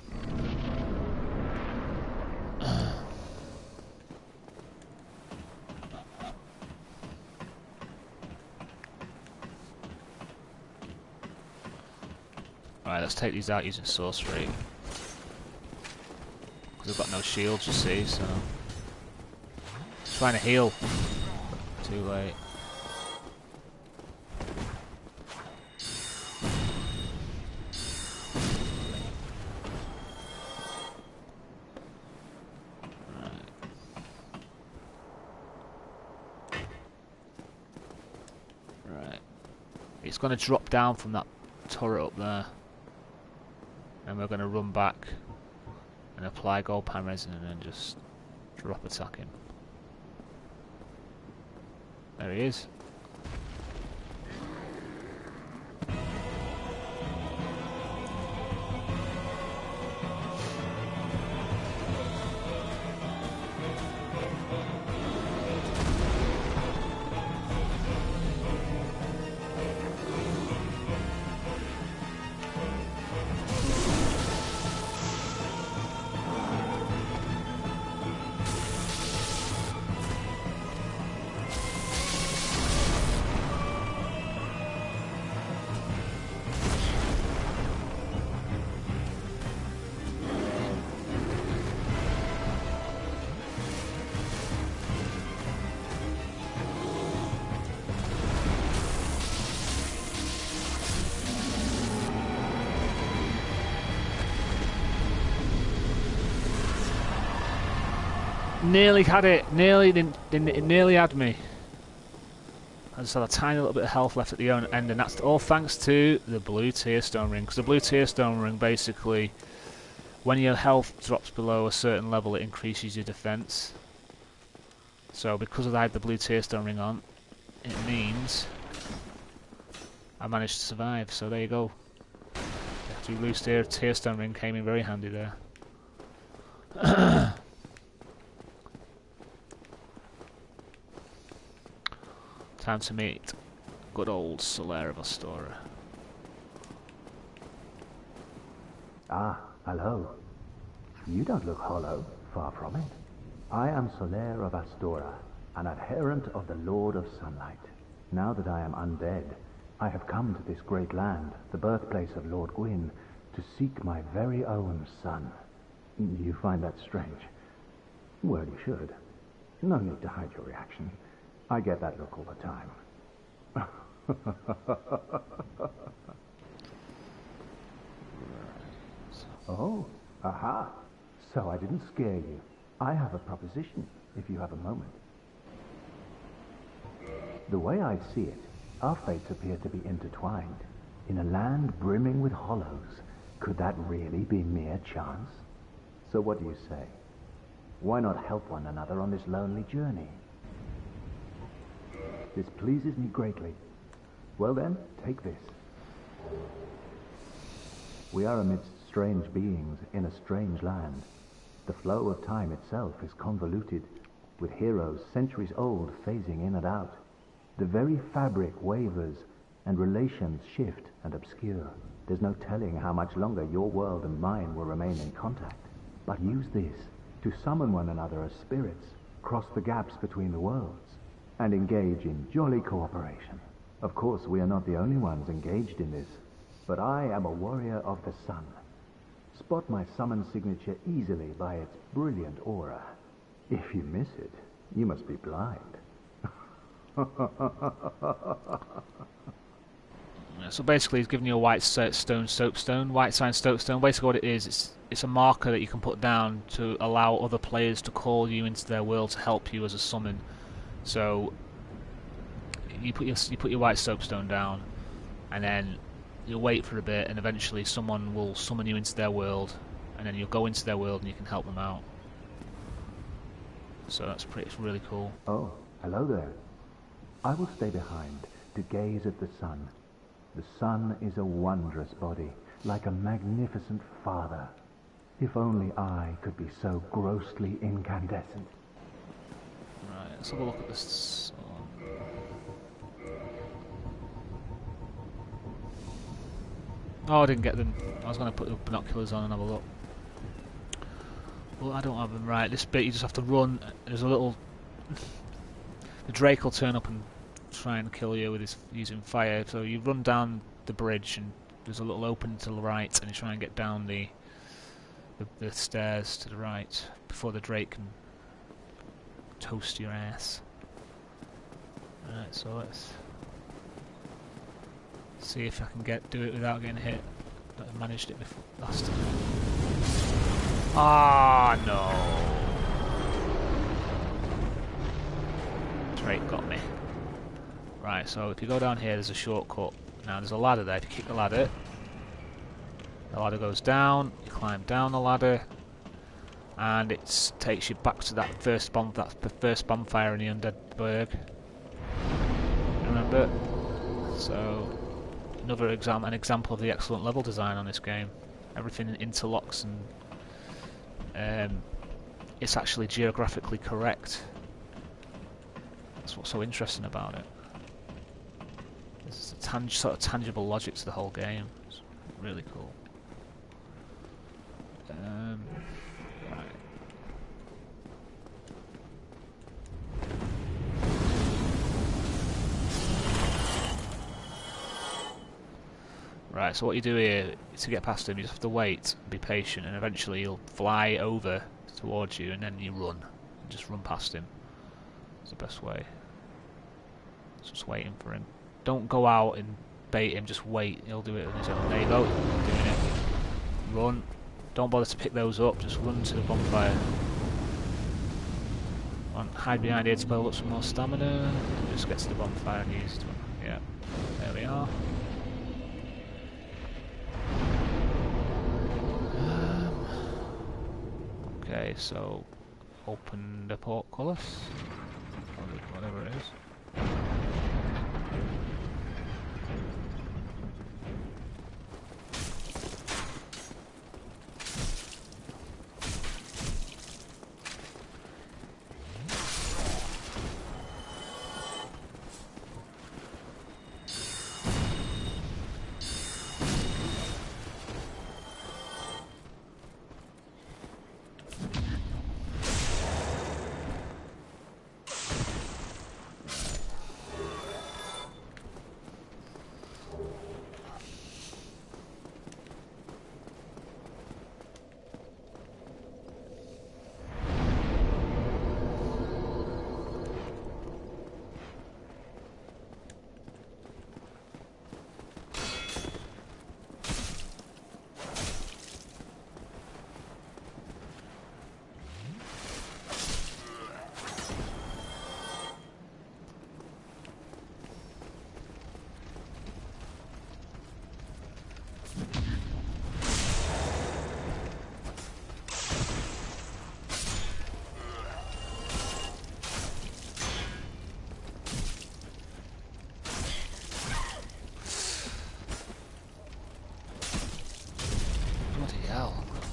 Alright, let's take these out using sorcery. Because I've got no shields, you see, so... Trying to heal. Too late. It's going to drop down from that turret up there, and we're going to run back and apply gold pan resin and just drop attack him. There he is. Nearly had it. It nearly had me. I just had a tiny little bit of health left at the end, and that's all thanks to the blue tear stone ring. Because the blue tear stone ring, basically, when your health drops below a certain level, it increases your defense. So because I had the blue tearstone ring on, it means I managed to survive. So there you go. The blue tearstone ring came in very handy there. Time to meet good old Solaire of Astora. Ah, hello. You don't look hollow, far from it. I am Solaire of Astora, an adherent of the Lord of Sunlight. Now that I am undead, I have come to this great land, the birthplace of Lord Gwyn, to seek my very own son. You find that strange? Well, you should. No need to hide your reaction. I get that look all the time. Oh, aha. So I didn't scare you. I have a proposition, if you have a moment. The way I see it, our fates appear to be intertwined. In a land brimming with hollows, could that really be mere chance? So what do you say? Why not help one another on this lonely journey? This pleases me greatly. Well then, take this. We are amidst strange beings in a strange land. The flow of time itself is convoluted, with heroes centuries old phasing in and out. The very fabric wavers, and relations shift and obscure. There's no telling how much longer your world and mine will remain in contact. But use this to summon one another as spirits, cross the gaps between the worlds, and engage in jolly cooperation. Of course, we are not the only ones engaged in this, but I am a warrior of the sun. Spot my summon signature easily by its brilliant aura. If you miss it, you must be blind. So basically he's giving you a white stone soapstone, white sign soapstone. Basically what it is, it's a marker that you can put down to allow other players to call you into their world to help you as a summon. So you put your white soapstone down, and then you'll wait for a bit, and eventually someone will summon you into their world, and then you'll go into their world and you can help them out. So it's really cool. Oh, hello there. I will stay behind to gaze at the sun. The sun is a wondrous body, like a magnificent father. If only I could be so grossly incandescent. Right, let's have a look at this. Oh, I didn't get them. I was going to put the binoculars on and have a look. Well, I don't have them. Right, this bit you just have to run. There's a little... The Drake will turn up and try and kill you with his using fire. So you run down the bridge, and there's a little opening to the right, and you try and get down the stairs to the right before the Drake can toast your ass. Right, so let's see if I can do it without getting hit. I managed it before last time. Ah, no. Drake got me. Right, so if you go down here, there's a shortcut. Now there's a ladder there. If you kick the ladder goes down. You climb down the ladder, and it takes you back to that first bonfire in the Undead Burg. Remember? So an example of the excellent level design on this game. Everything interlocks, and it's actually geographically correct. That's what's so interesting about it. There's a sort of tangible logic to the whole game. It's really cool. Right. Right, so what you do here, to get past him, you just have to wait, be patient, and eventually he'll fly over towards you, and then you run. And just run past him. It's the best way. Just waiting for him. Don't go out and bait him, just wait. He'll do it on his own. There you go, doing it. Run. Don't bother to pick those up, just run to the bonfire. Hide behind here to build up some more stamina. Just get to the bonfire and use it. Yeah, there we are. Okay, so open the portcullis. whatever it is.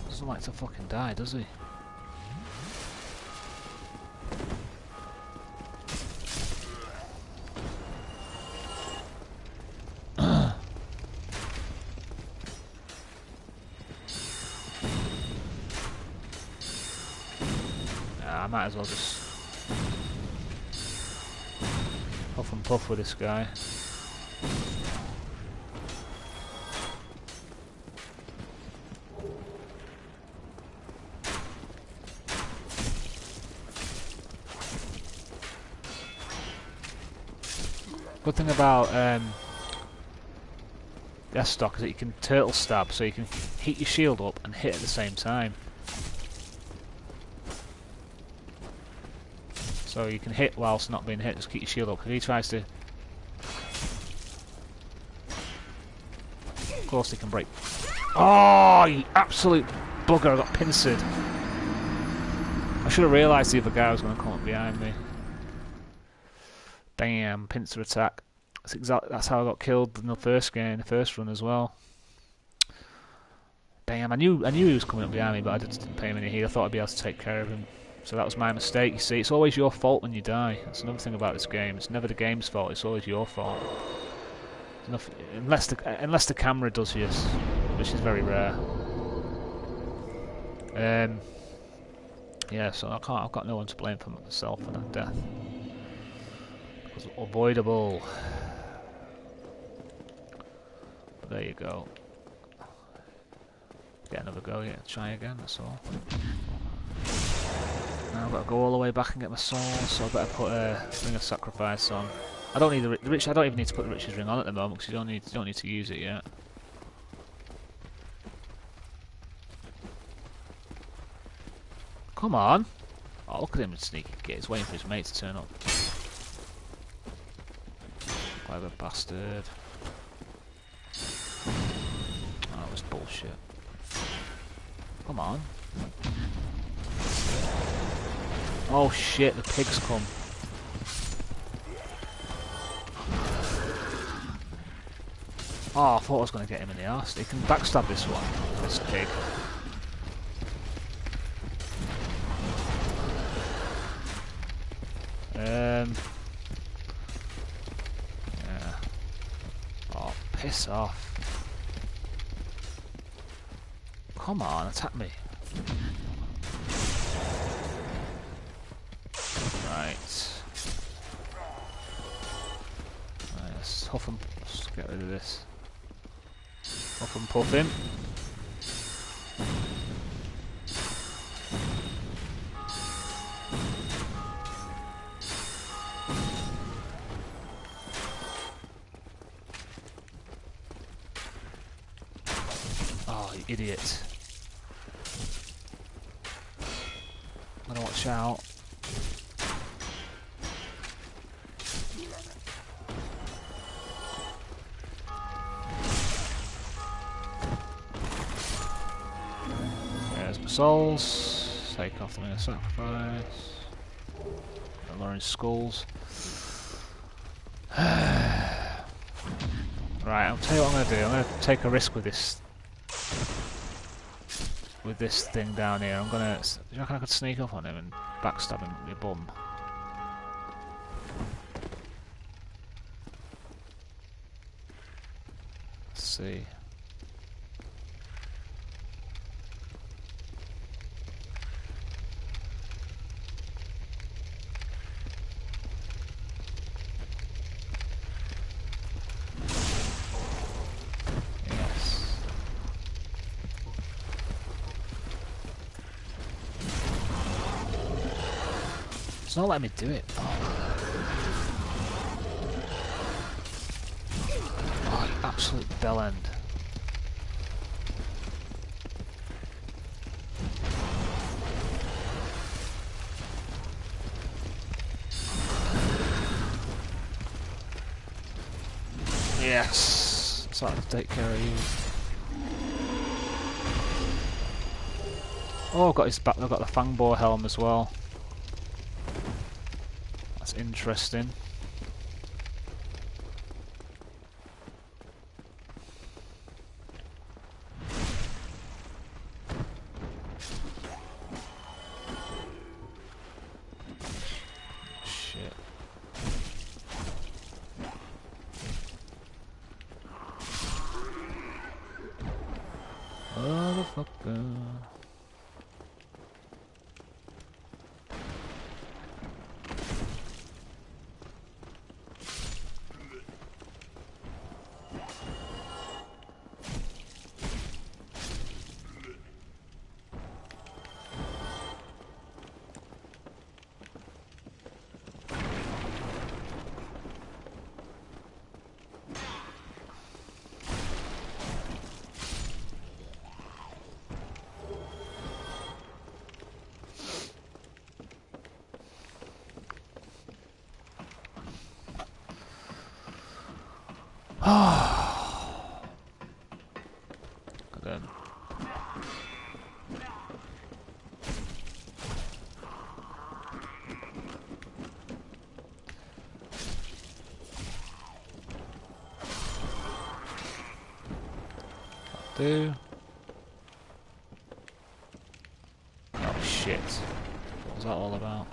Doesn't like to fucking die, does he? I might as well just huff and puff with this guy. Good thing about the stock is that you can turtle stab, so you can heat your shield up and hit at the same time. So you can hit whilst not being hit, just keep your shield up. If he tries to... Of course he can break. Oh, you absolute bugger, I got pincered. I should have realised the other guy was going to come up behind me. Damn, pincer attack. That's how I got killed in the first game, the first run as well. Damn, I knew he was coming up behind me, but I just didn't pay him any heed. I thought I'd be able to take care of him. So that was my mistake, you see. It's always your fault when you die. That's another thing about this game. It's never the game's fault, it's always your fault. Unless the camera does you, which is very rare. Yeah, so I've got no one to blame for myself for that death. It was avoidable. But there you go. Get another go, yeah, try again, that's all. Now I've got to go all the way back and get my soul, so I better put a ring of sacrifice on. I don't need the rich. I don't even need to put the riches ring on at the moment because you don't need to use it yet. Come on! Oh, look at him sneaky git. He's waiting for his mate to turn up. Clever bastard. Oh, that was bullshit. Come on. Oh shit, the pigs come. Oh, I thought I was going to get him in the arse. He can backstab this one, this pig. Yeah. Oh, piss off. Come on, attack me. Right. Let's huff and let's get rid of this. Huff and puff him. Oh, you idiot. I'm gonna watch out. Souls, take off the ring of sacrifice. exploring skulls. Right, I'll tell you what I'm going to do. I'm going to take a risk with this thing down here. I'm going to... Do you reckon I could sneak up on him and backstab him with my bum? Let's see. It's not letting me do it. Oh, you absolute bellend. Yes! It's like to take care of you. Oh, I've got his back. I've got the Fangboar helm as well. That's interesting. Shit. Motherfucker. Then. Do. Oh shit. What was that all about?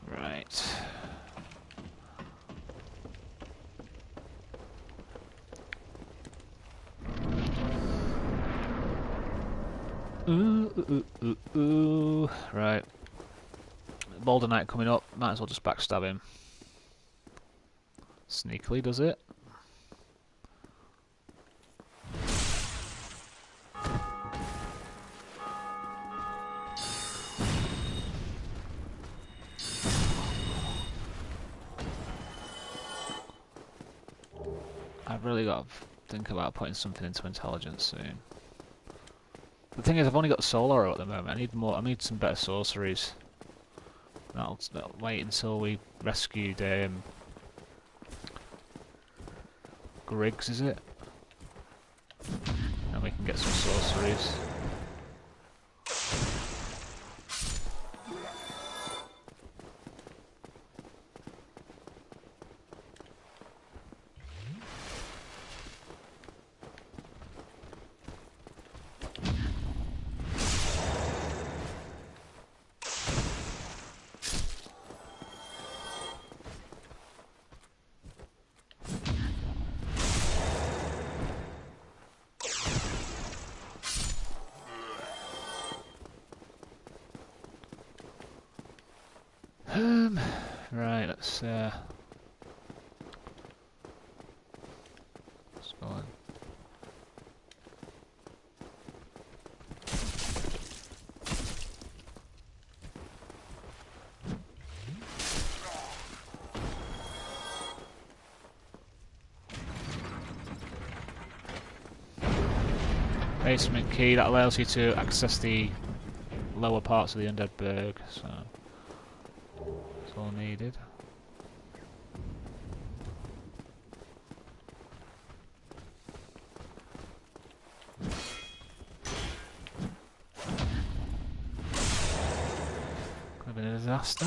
Right. Ooh. Right. Boulder Knight coming up. Might as well just backstab him. Sneakily does it. I've really got to think about putting something into intelligence soon. The thing is, I've only got Solar at the moment. I need more. I need some better sorceries. That'll wait until we rescued Griggs, is it? And we can get some sorceries. Right, let's go on. Basement key that allows you to access the lower parts of the Undead Berg, so that's all needed. Could have been a disaster.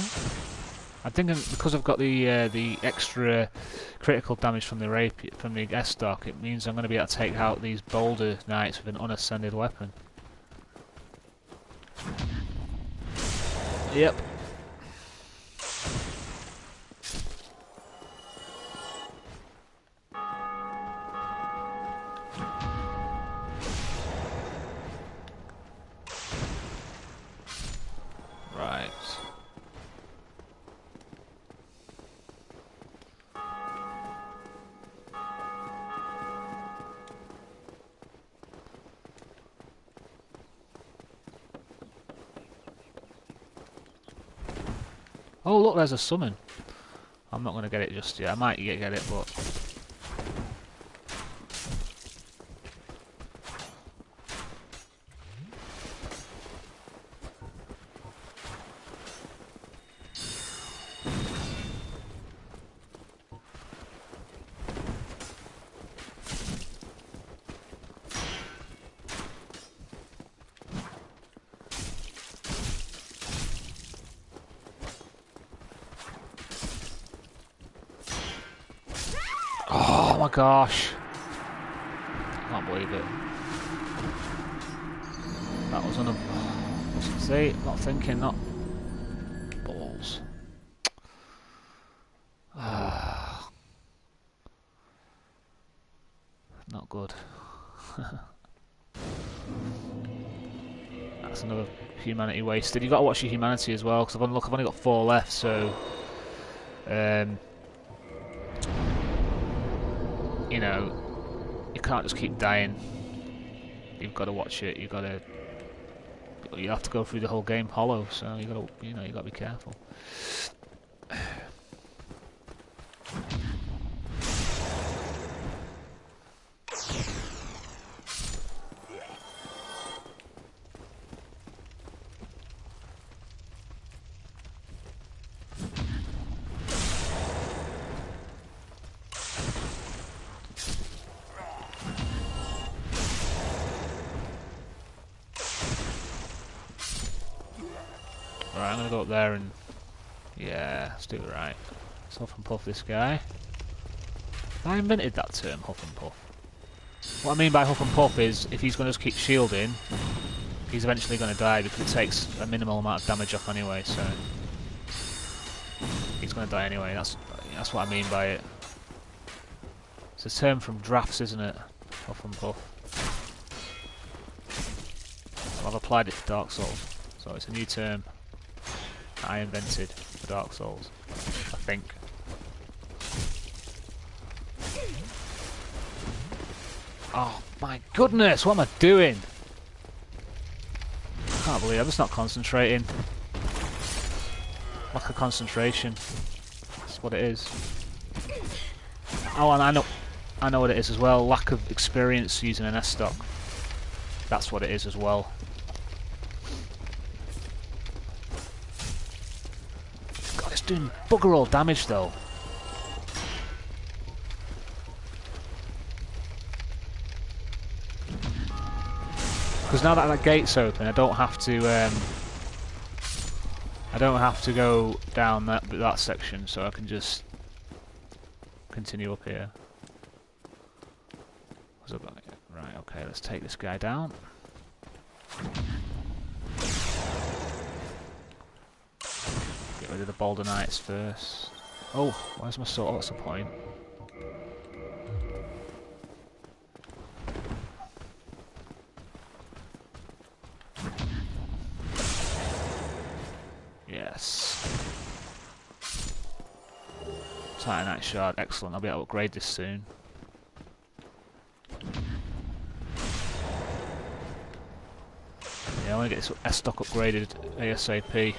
I think because I've got the extra critical damage from the rapier, from the S-Stock, it means I'm going to be able to take out these boulder knights with an unascended weapon. Yep. Right. Oh look, there's a summon. I'm not going to get it just yet. I might get it, but... Oh my gosh. I can't believe it. That was see, not thinking, not balls. Not good. That's another humanity wasted. You've got to watch your humanity as well, because I've only got 4 left, so you know, you can't just keep dying. You've got to watch it. You have to go through the whole game hollow. So you got to be careful. Right, I'm gonna go up there and let's do it right. Let's huff and puff this guy. I invented that term, huff and puff. What I mean by huff and puff is if he's going to just keep shielding, he's eventually going to die because it takes a minimal amount of damage off anyway. So he's going to die anyway. That's what I mean by it. It's a term from drafts, isn't it? Huff and puff. Well, I've applied it to Dark Souls, so it's a new term that I invented for Dark Souls, I think. Oh my goodness, what am I doing? I can't believe I'm just not concentrating. Lack of concentration. That's what it is. Oh, and I know what it is as well. Lack of experience using an S-Stock. That's what it is as well. God, it's doing bugger all damage though. Because now that gate's open, I don't have to go down that section, so I can just continue up here. Right, okay, let's take this guy down. Get rid of the Boulder Knights first. Oh, where's my sword? Oh, that's the point. Yes. Titanite Shard, excellent. I'll be able to upgrade this soon. Yeah, I want to get this S-Stock upgraded ASAP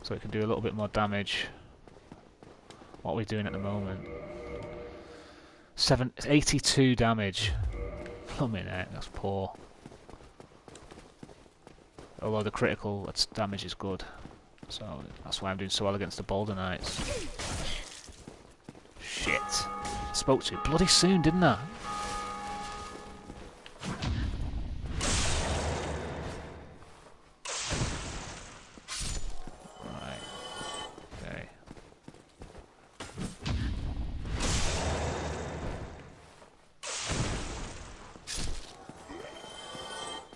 so it can do a little bit more damage. What are we doing at the moment? 82 damage. Blimey, that's poor. Although the critical damage is good. So that's why I'm doing so well against the Boulder Knights. Shit. Spoke too bloody soon, didn't I? Right. Okay.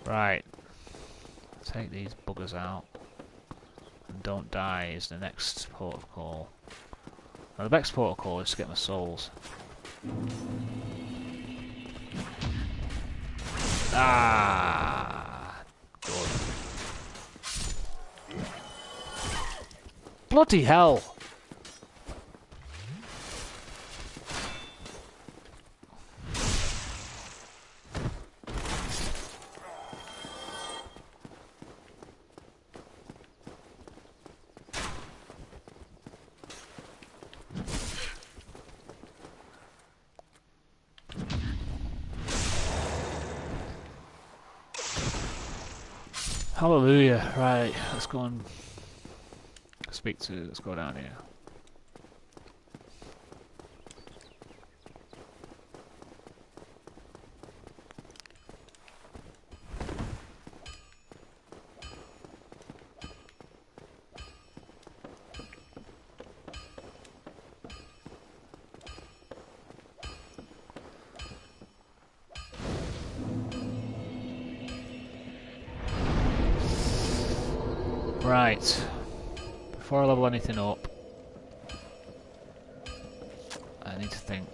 Right. Take these buggers out. And don't die is the next port of call. Now the next port of call is to get my souls. Ah, good. Bloody hell! Hallelujah. Right, let's go and let's go down here. Right, before I level anything up, I need to think.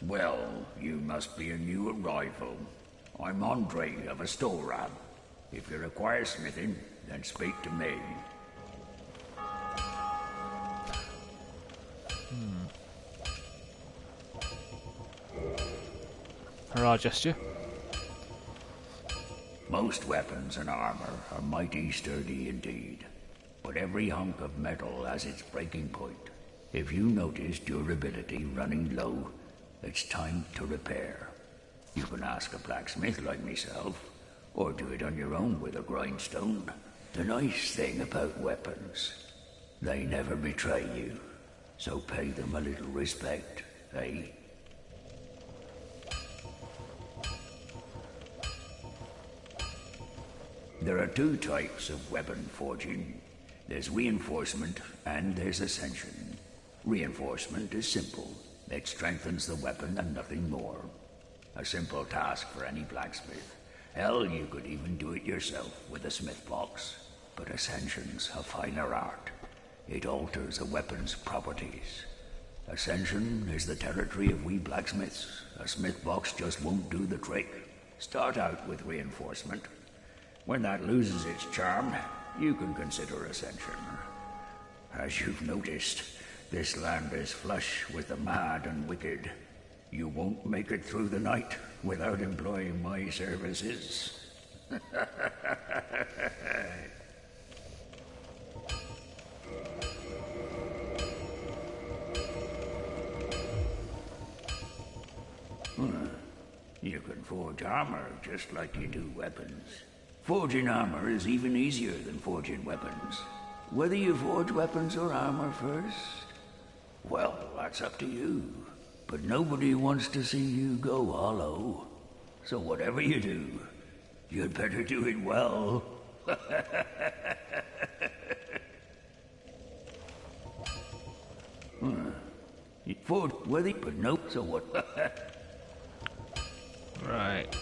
Well, you must be a new arrival. I'm Andre of Astoran. If you require smithing, then speak to me. Hurrah gesture. Most weapons and armor are mighty sturdy indeed, but every hunk of metal has its breaking point. If you notice durability running low, it's time to repair. You can ask a blacksmith like myself, or do it on your own with a grindstone. The nice thing about weapons, they never betray you, so pay them a little respect, eh? There are two types of weapon forging. There's reinforcement and there's ascension. Reinforcement is simple. It strengthens the weapon and nothing more. A simple task for any blacksmith. Hell, you could even do it yourself with a smith box. But ascension's a finer art. It alters a weapon's properties. Ascension is the territory of we blacksmiths. A smith box just won't do the trick. Start out with reinforcement. When that loses its charm, you can consider ascension. As you've noticed, this land is flush with the mad and wicked. You won't make it through the night without employing my services. You can forge armor just like you do weapons. Forging armor is even easier than forging weapons. Whether you forge weapons or armor first, well, that's up to you. But nobody wants to see you go hollow. So whatever you do, you'd better do it well. You forge whether, but no, so what? Right.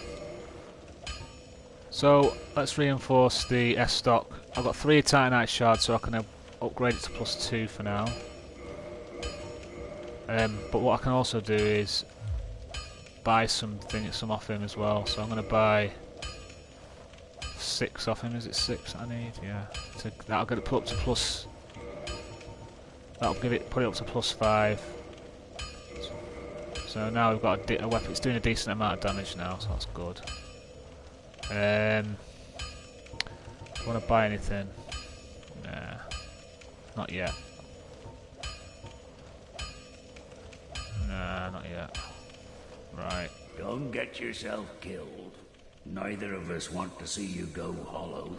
So let's reinforce the S stock. I've got 3 Titanite shards, so I can upgrade it to +2 for now. But what I can also do is buy some off him as well. So I'm going to buy 6 off him. Is it 6 I need? Yeah. That'll get it put up to plus. That'll put it up to +5. So now we've got a weapon. It's doing a decent amount of damage now, so that's good. Do I want to buy anything? Nah, not yet. get yourself killed. Neither of us want to see you go hollow.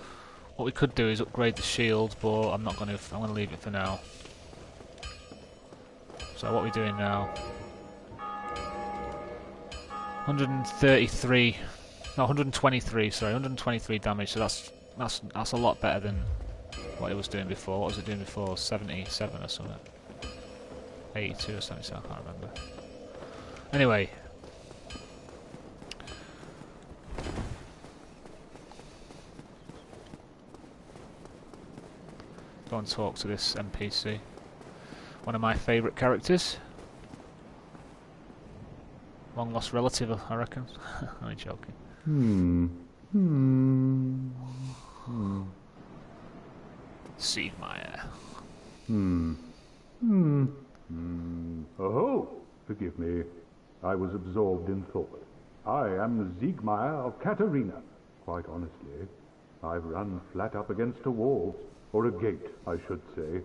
What we could do is upgrade the shield, but I'm not going to. I'm going to leave it for now. So what are we doing now? 133. No, 123. Sorry, 123 damage. So that's a lot better than what it was doing before. What was it doing before? 77 or something. 82 or 77. I can't remember. Anyway. Go and talk to this NPC. One of my favourite characters. Long lost relative, I reckon. I'm joking. Siegmeyer. Oh, forgive me. I was absorbed in thought. I am Siegmeyer of Katarina. Quite honestly, I've run flat up against a wall. Or a gate, I should say.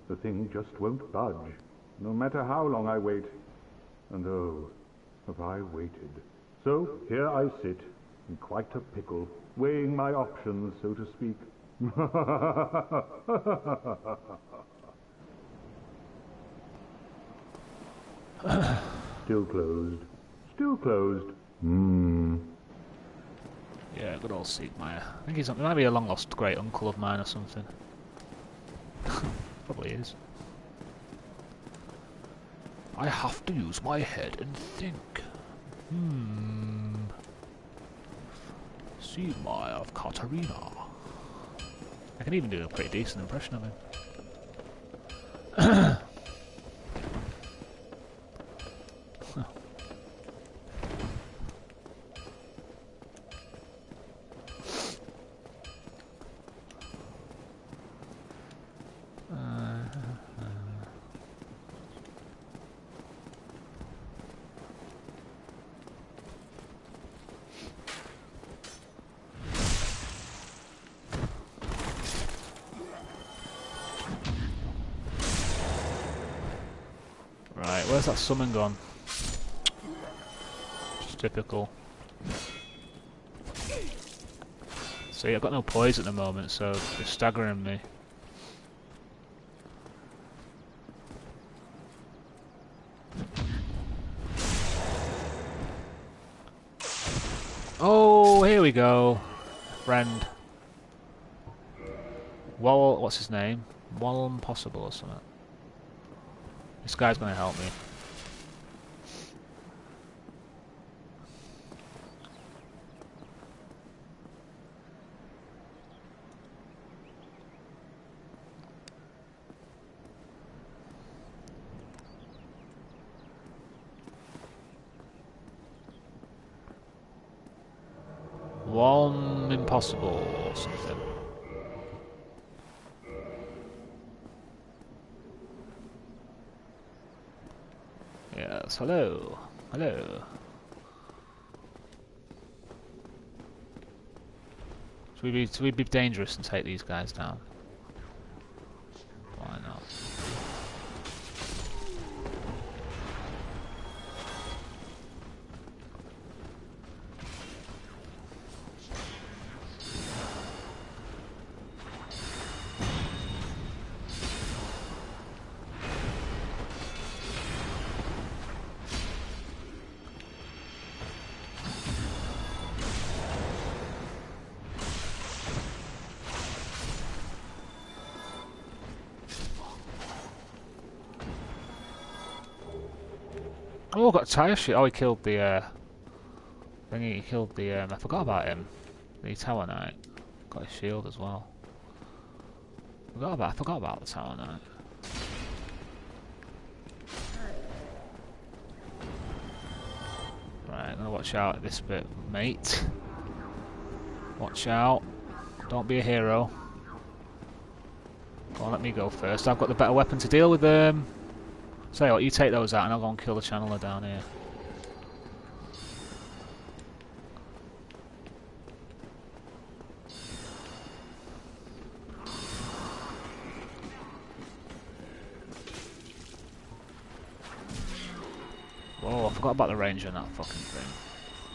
The thing just won't budge, no matter how long I wait. And oh, have I waited. So here I sit, in quite a pickle, weighing my options, so to speak. Still closed. Still closed. Yeah, good old Siegmeyer. I think he might be a long lost great uncle of mine or something. Probably is. I have to use my head and think. Siegmeyer of Katarina. I can even do a pretty decent impression of him. Where's that summon gone? Just typical. See, I've got no poise at the moment, so it's staggering me. Oh, here we go. Friend. What's his name? Wall Impossible or something. This guy's gonna help me. One Impossible or something. Yes, hello. Hello. Should we be dangerous and take these guys down? Why not? Oh, got a tire shit. Oh, he killed the, he killed the, I forgot about him. The Tower Knight. Got his shield as well. I forgot about the Tower Knight. Right, I'm gonna watch out at this bit, mate. Watch out. Don't be a hero. Go on, let me go first. I've got the better weapon to deal with them. Say what, you take those out and I'll go and kill the channeler down here. Whoa, I forgot about the range on that fucking thing.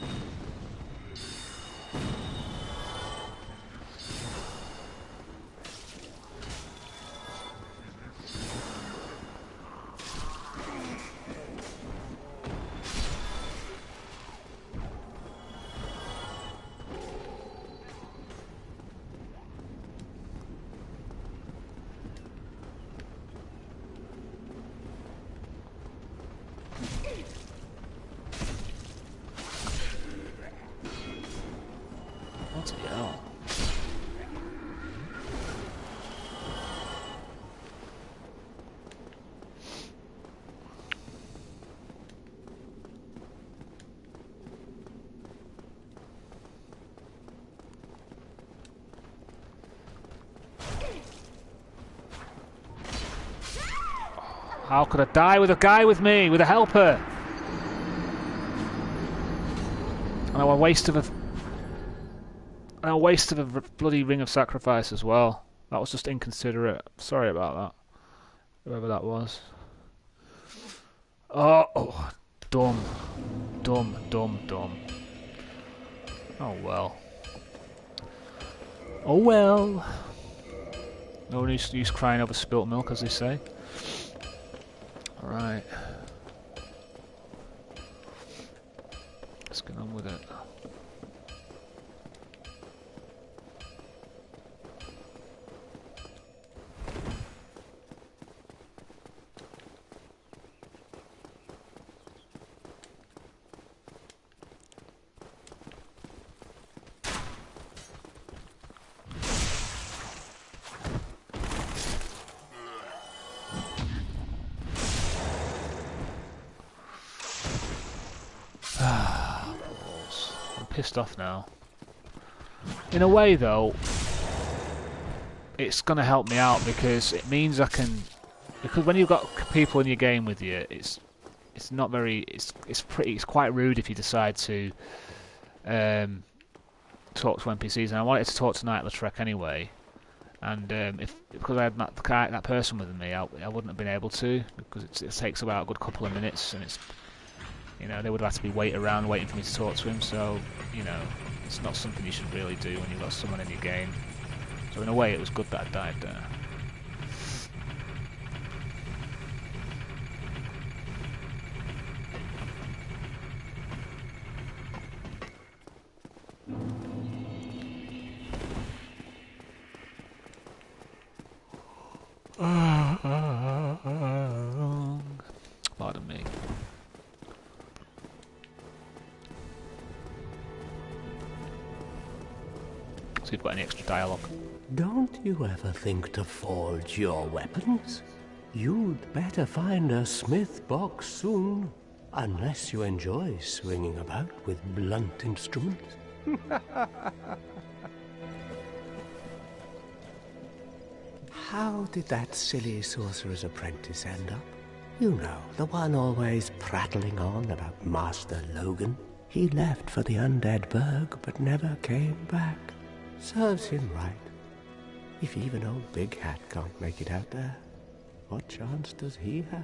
Bloody hell. How could I die with a guy with me, with a helper? And a waste of a bloody ring of sacrifice as well. That was just inconsiderate. Sorry about that. Whoever that was. Oh, dumb. Dumb, dumb, dumb. Oh well. Oh well. No use crying over spilt milk, as they say. Alright. Let's get on with it. Pissed off now. In a way though, it's gonna help me out because it means I can, because when you've got people in your game with you, it's not very, it's quite rude if you decide to talk to NPCs, and I wanted to talk to Knight Lautrec anyway, and because I had that person with me, I wouldn't have been able to, because it takes about a good couple of minutes, and it's, you know, they would have to be waiting for me to talk to him, so, you know, it's not something you should really do when you've got someone in your game. So in a way it was good that I died there. Pardon me. See if you've got any extra dialogue. Don't you ever think to forge your weapons? You'd better find a smith box soon, unless you enjoy swinging about with blunt instruments. How did that silly sorcerer's apprentice end up? You know, the one always prattling on about Master Logan. He left for the undead burg, but never came back. Serves him right. If even old Big Hat can't make it out there, what chance does he have?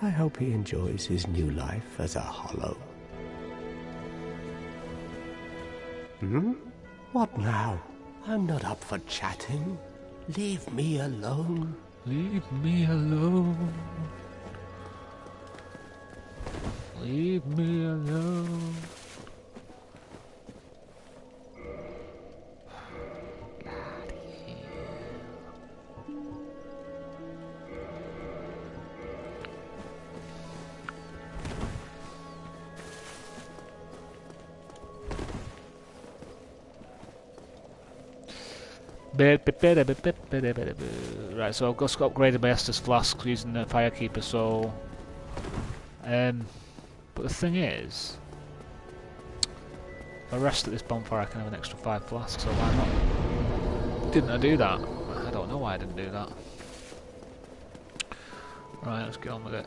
I hope he enjoys his new life as a hollow. What now? I'm not up for chatting. Leave me alone. Leave me alone. Leave me alone. Right, so I've just upgraded my Estus Flask using the Firekeeper Soul. But the thing is, if I rest at this bonfire I can have an extra 5 flasks, so why not? Didn't I do that? I don't know why I didn't do that. Right, let's get on with it.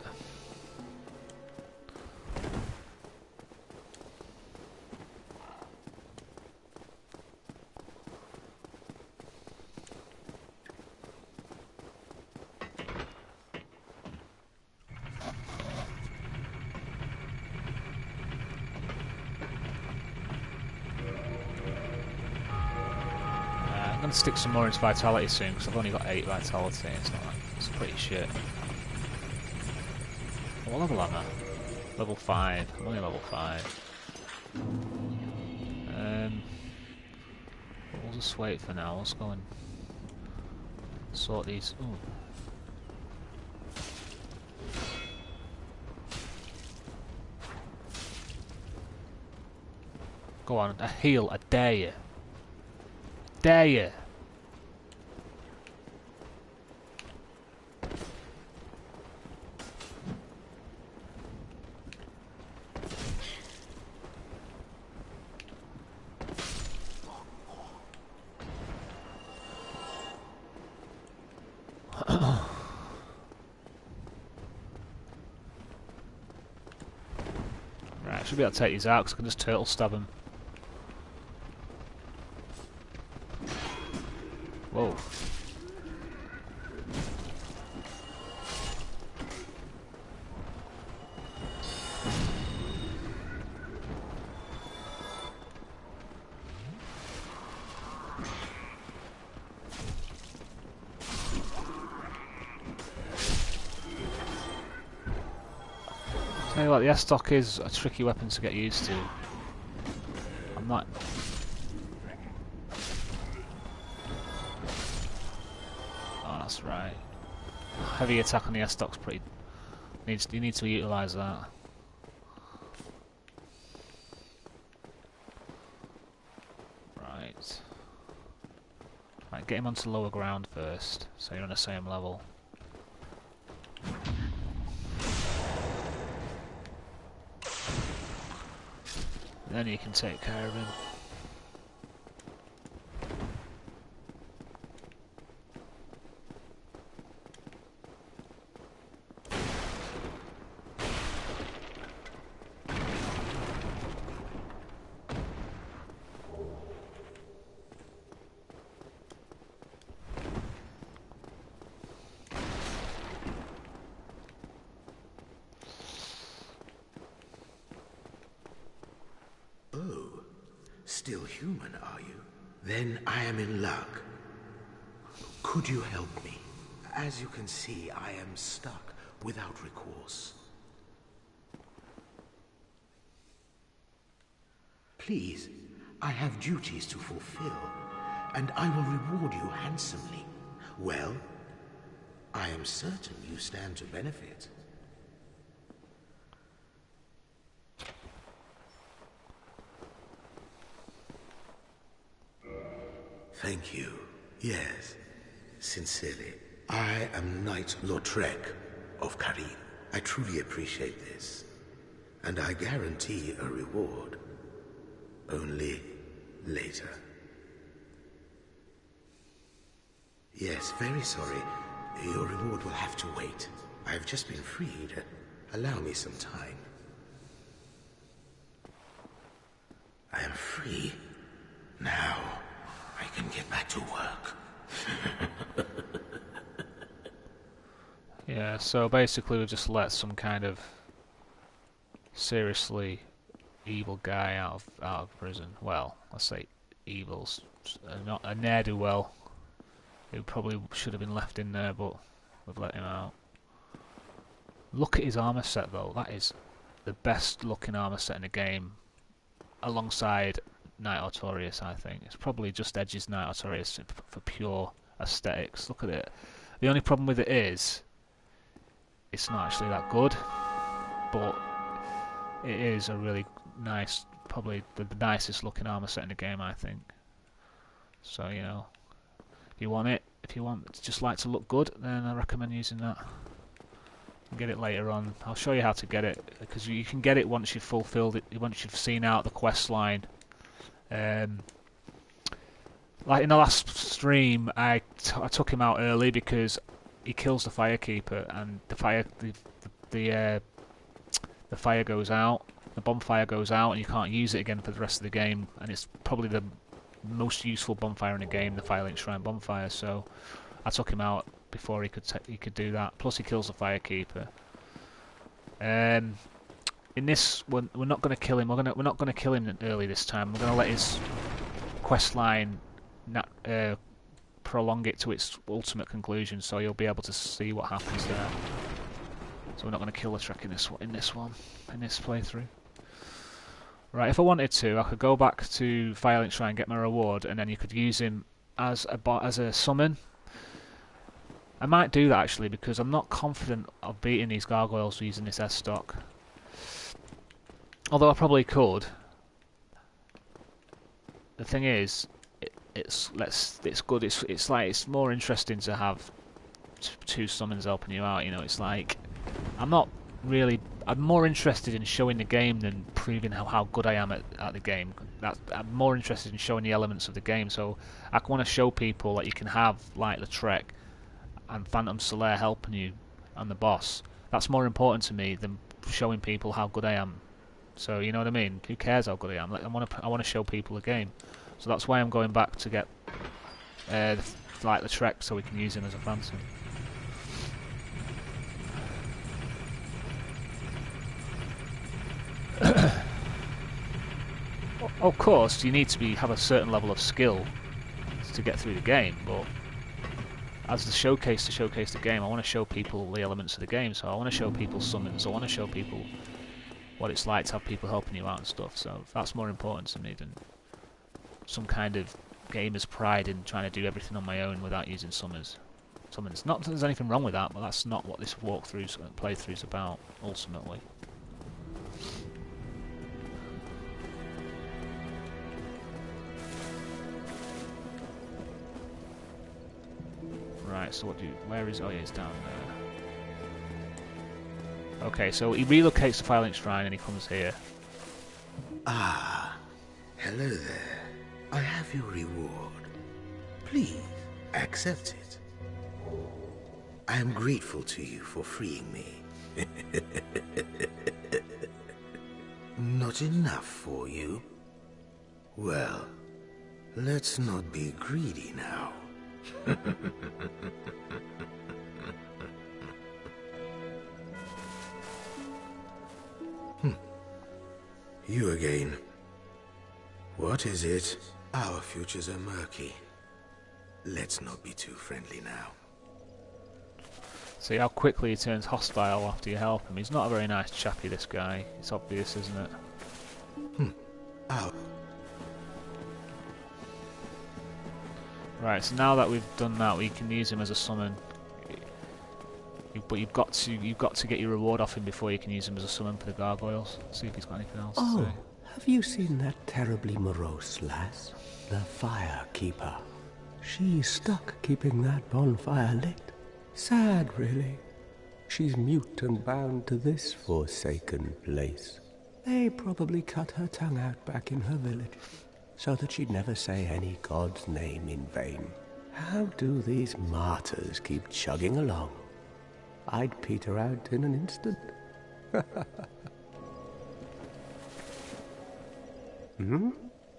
going to stick some more into vitality soon because I've only got 8 vitality. It's pretty shit. What level am I? Level 5. I'm only level 5. We'll just wait for now. Let's go and sort these. Ooh. Go on, a heal, I dare you. Dare you. Right, I should be able to take these out because I can just turtle stab them. Whoa. Tell you what, the S-stock is a tricky weapon to get used to. I'm not... Oh, that's right. Heavy attack on the S-stock's pretty... You need to utilise that. Right. Right, get him onto lower ground first, so you're on the same level. Then you can take care of him. Still human, are you? Then I am in luck. Could you help me? As you can see, I am stuck without recourse. Please, I have duties to fulfill, and I will reward you handsomely. Well, I am certain you stand to benefit. Thank you. Yes, sincerely. I am Knight Lautrec of Carin. I truly appreciate this. And I guarantee a reward. Only later. Yes, very sorry. Your reward will have to wait. I have just been freed. Allow me some time. I am free. Now, I can get back to work. Yeah, so basically we just let some kind of seriously evil guy out of prison. Well, let's say evil's not a ne'er-do-well who probably should have been left in there, but we've let him out. Look at his armor set though. That is the best looking armor set in the game, alongside Knight Artorias. I think it's probably just edges Knight Artorias for pure aesthetics. Look at it. The only problem with it is it's not actually that good, but it is a really nice, probably the nicest looking armor set in the game, I think. So, you know, if you want just like to look good, then I recommend using that. Get it later on. I'll show you how to get it, because you can get it once you've fulfilled it, once you've seen out the quest line. Like in the last stream, I took him out early because he kills the firekeeper, and the fire goes out, the bonfire goes out, and you can't use it again for the rest of the game. And it's probably the most useful bonfire in the game, the Firelink Shrine bonfire. So I took him out before he could do that. Plus, he kills the firekeeper. In this, we're not going to kill him. We're not going to kill him early this time. We're going to let his quest line prolong it to its ultimate conclusion, so you'll be able to see what happens there. So we're not going to kill the Trek in this playthrough. Right, if I wanted to, I could go back to Firelink Shrine and get my reward, and then you could use him as a summon. I might do that actually, because I'm not confident of beating these gargoyles using this S stock. Although I probably could. The thing is, it's good. It's more interesting to have two summons helping you out. You know, it's like I'm more interested in showing the game than proving how good I am at the game. I'm more interested in showing the elements of the game. So I want to show people that you can have like the Trek and Phantom Solaire helping you and the boss. That's more important to me than showing people how good I am. So you know what I mean? Who cares how good I am? I want to show people the game. So that's why I'm going back to get like the Trek, so we can use him as a Phantom. Of course, you need to have a certain level of skill to get through the game, but as the showcase to showcase the game, I want to show people the elements of the game. So I want to show people summons. I want to show people what it's like to have people helping you out and stuff. So that's more important to me than some kind of gamer's pride in trying to do everything on my own without using summons. Not that there's anything wrong with that, but that's not what this playthrough's about ultimately. Right, so where is... Oh yeah, it's down there. Okay, so he relocates to Firelink Shrine and he comes here. Ah, hello there. I have your reward. Please, accept it. I am grateful to you for freeing me. Not enough for you? Well, let's not be greedy now. You again. What is it? Our futures are murky. Let's not be too friendly now. See how quickly he turns hostile after you help him. He's not a very nice chappy, this guy. It's obvious, isn't it? Ow. Right, so now that we've done that, we can use him as a summon. But you've got to get your reward off him before you can use him as a summon for the gargoyles. See if he's got anything else to say. Have you seen that terribly morose lass? The Firekeeper. She's stuck keeping that bonfire lit. Sad, really. She's mute and bound to this forsaken place. They probably cut her tongue out back in her village, so that she'd never say any god's name in vain. How do these martyrs keep chugging along? I'd peter out in an instant.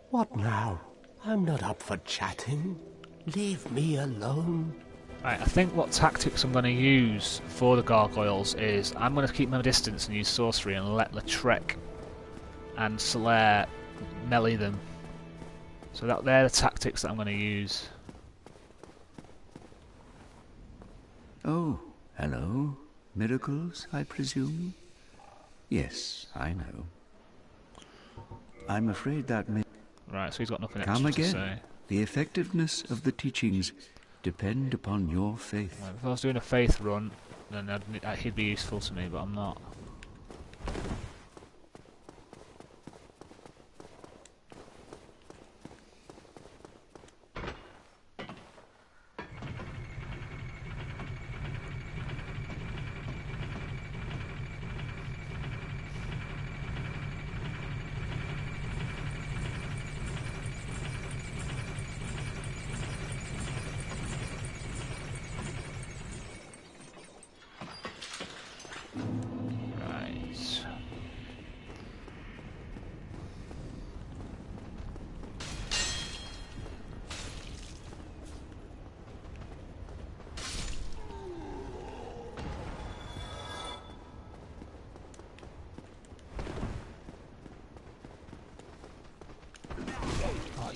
What now? I'm not up for chatting. Leave me alone. Right, I think what tactics I'm going to use for the gargoyles is I'm going to keep my distance and use sorcery and let Trek and Solaire melee them. So they're the tactics that I'm going to use. Oh, hello. Miracles, I presume? Yes, I know. I'm afraid that may... Right, so he's got nothing Come extra again. to say. The effectiveness of the teachings depend upon your faith. Right, if I was doing a faith run, then he'd be useful to me, but I'm not.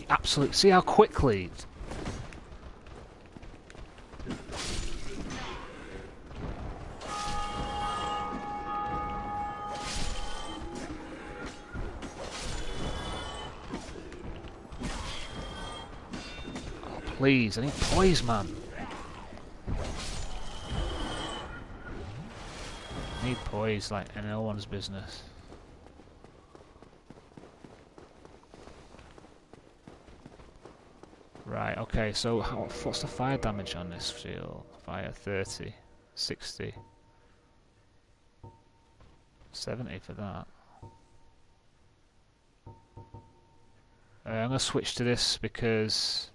Absolutely. See how quickly. please. I need poise, man. I need poise like in no one's business. Right, okay, so what's the fire damage on this shield? Fire 30, 60, 70 for that. I'm going to switch to this because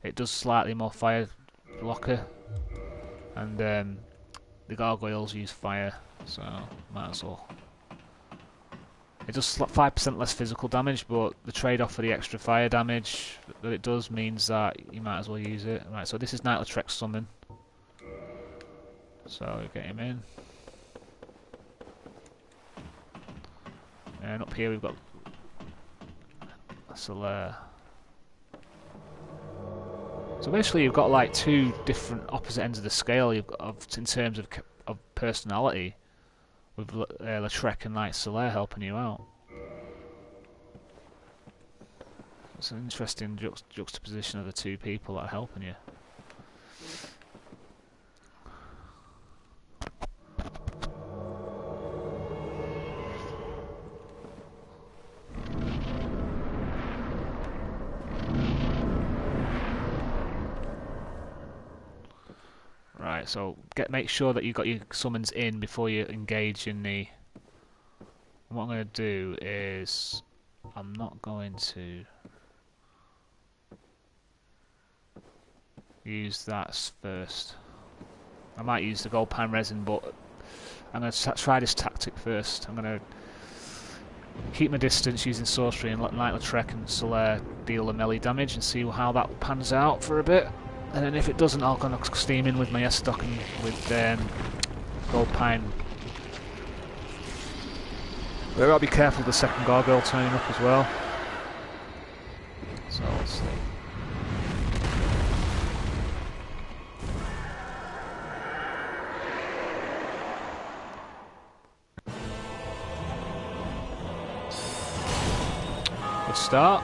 it does slightly more fire blocker, and the gargoyles use fire, so might as well. It does 5% less physical damage, but the trade-off for the extra fire damage that it does means that you might as well use it. Right, so this is Night Latrec summon. So get him in. And up here we've got Solaire. So basically you've got like two different opposite ends of the scale you've got in terms of personality, with Latrec and Night Solaire helping you out. It's an interesting juxtaposition of the two people that are helping you. Right, so make sure that you've got your summons in before you engage in the... What I'm going to do is... I'm not going to use that first. I might use the gold pan resin, but I'm going to try this tactic first. I'm going to keep my distance using sorcery and let Night Latrec and Solaire deal the melee damage and see how that pans out for a bit. And then if it doesn't, I'll kind of steam in with my S-Stock and with gold pine. But I'll be careful of the second gargoyle turning up as well. So let's see. Good start.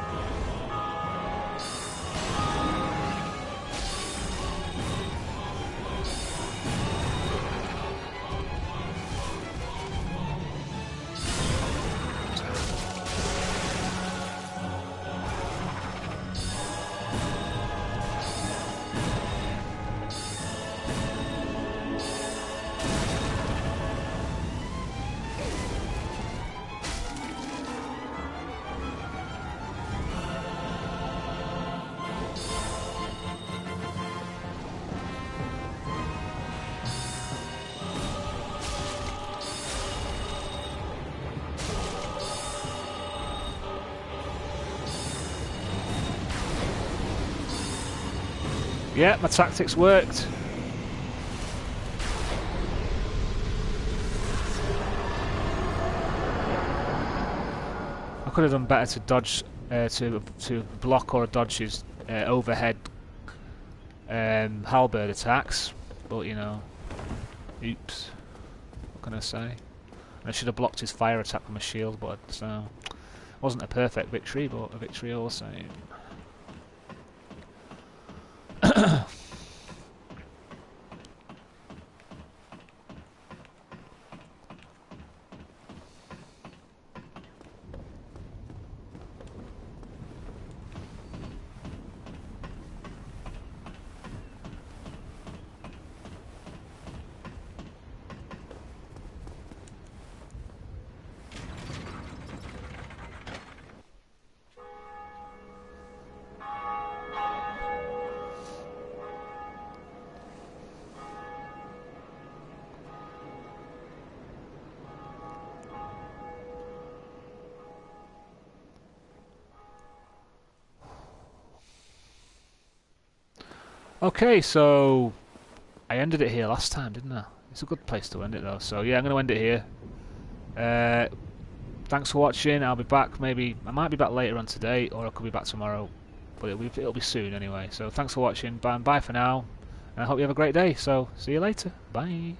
Yeah, my tactics worked. I could have done better to dodge, to block or dodge his overhead halberd attacks, but you know, oops. What can I say? I should have blocked his fire attack with my shield, but so wasn't a perfect victory, but a victory all the same. Okay, so I ended it here last time, didn't I? It's a good place to end it though. So yeah, I'm going to end it here. Thanks for watching. I'll be back. Maybe I might be back later on today, or I could be back tomorrow. But it'll be soon anyway. So thanks for watching. Bye for now. And I hope you have a great day. So see you later. Bye.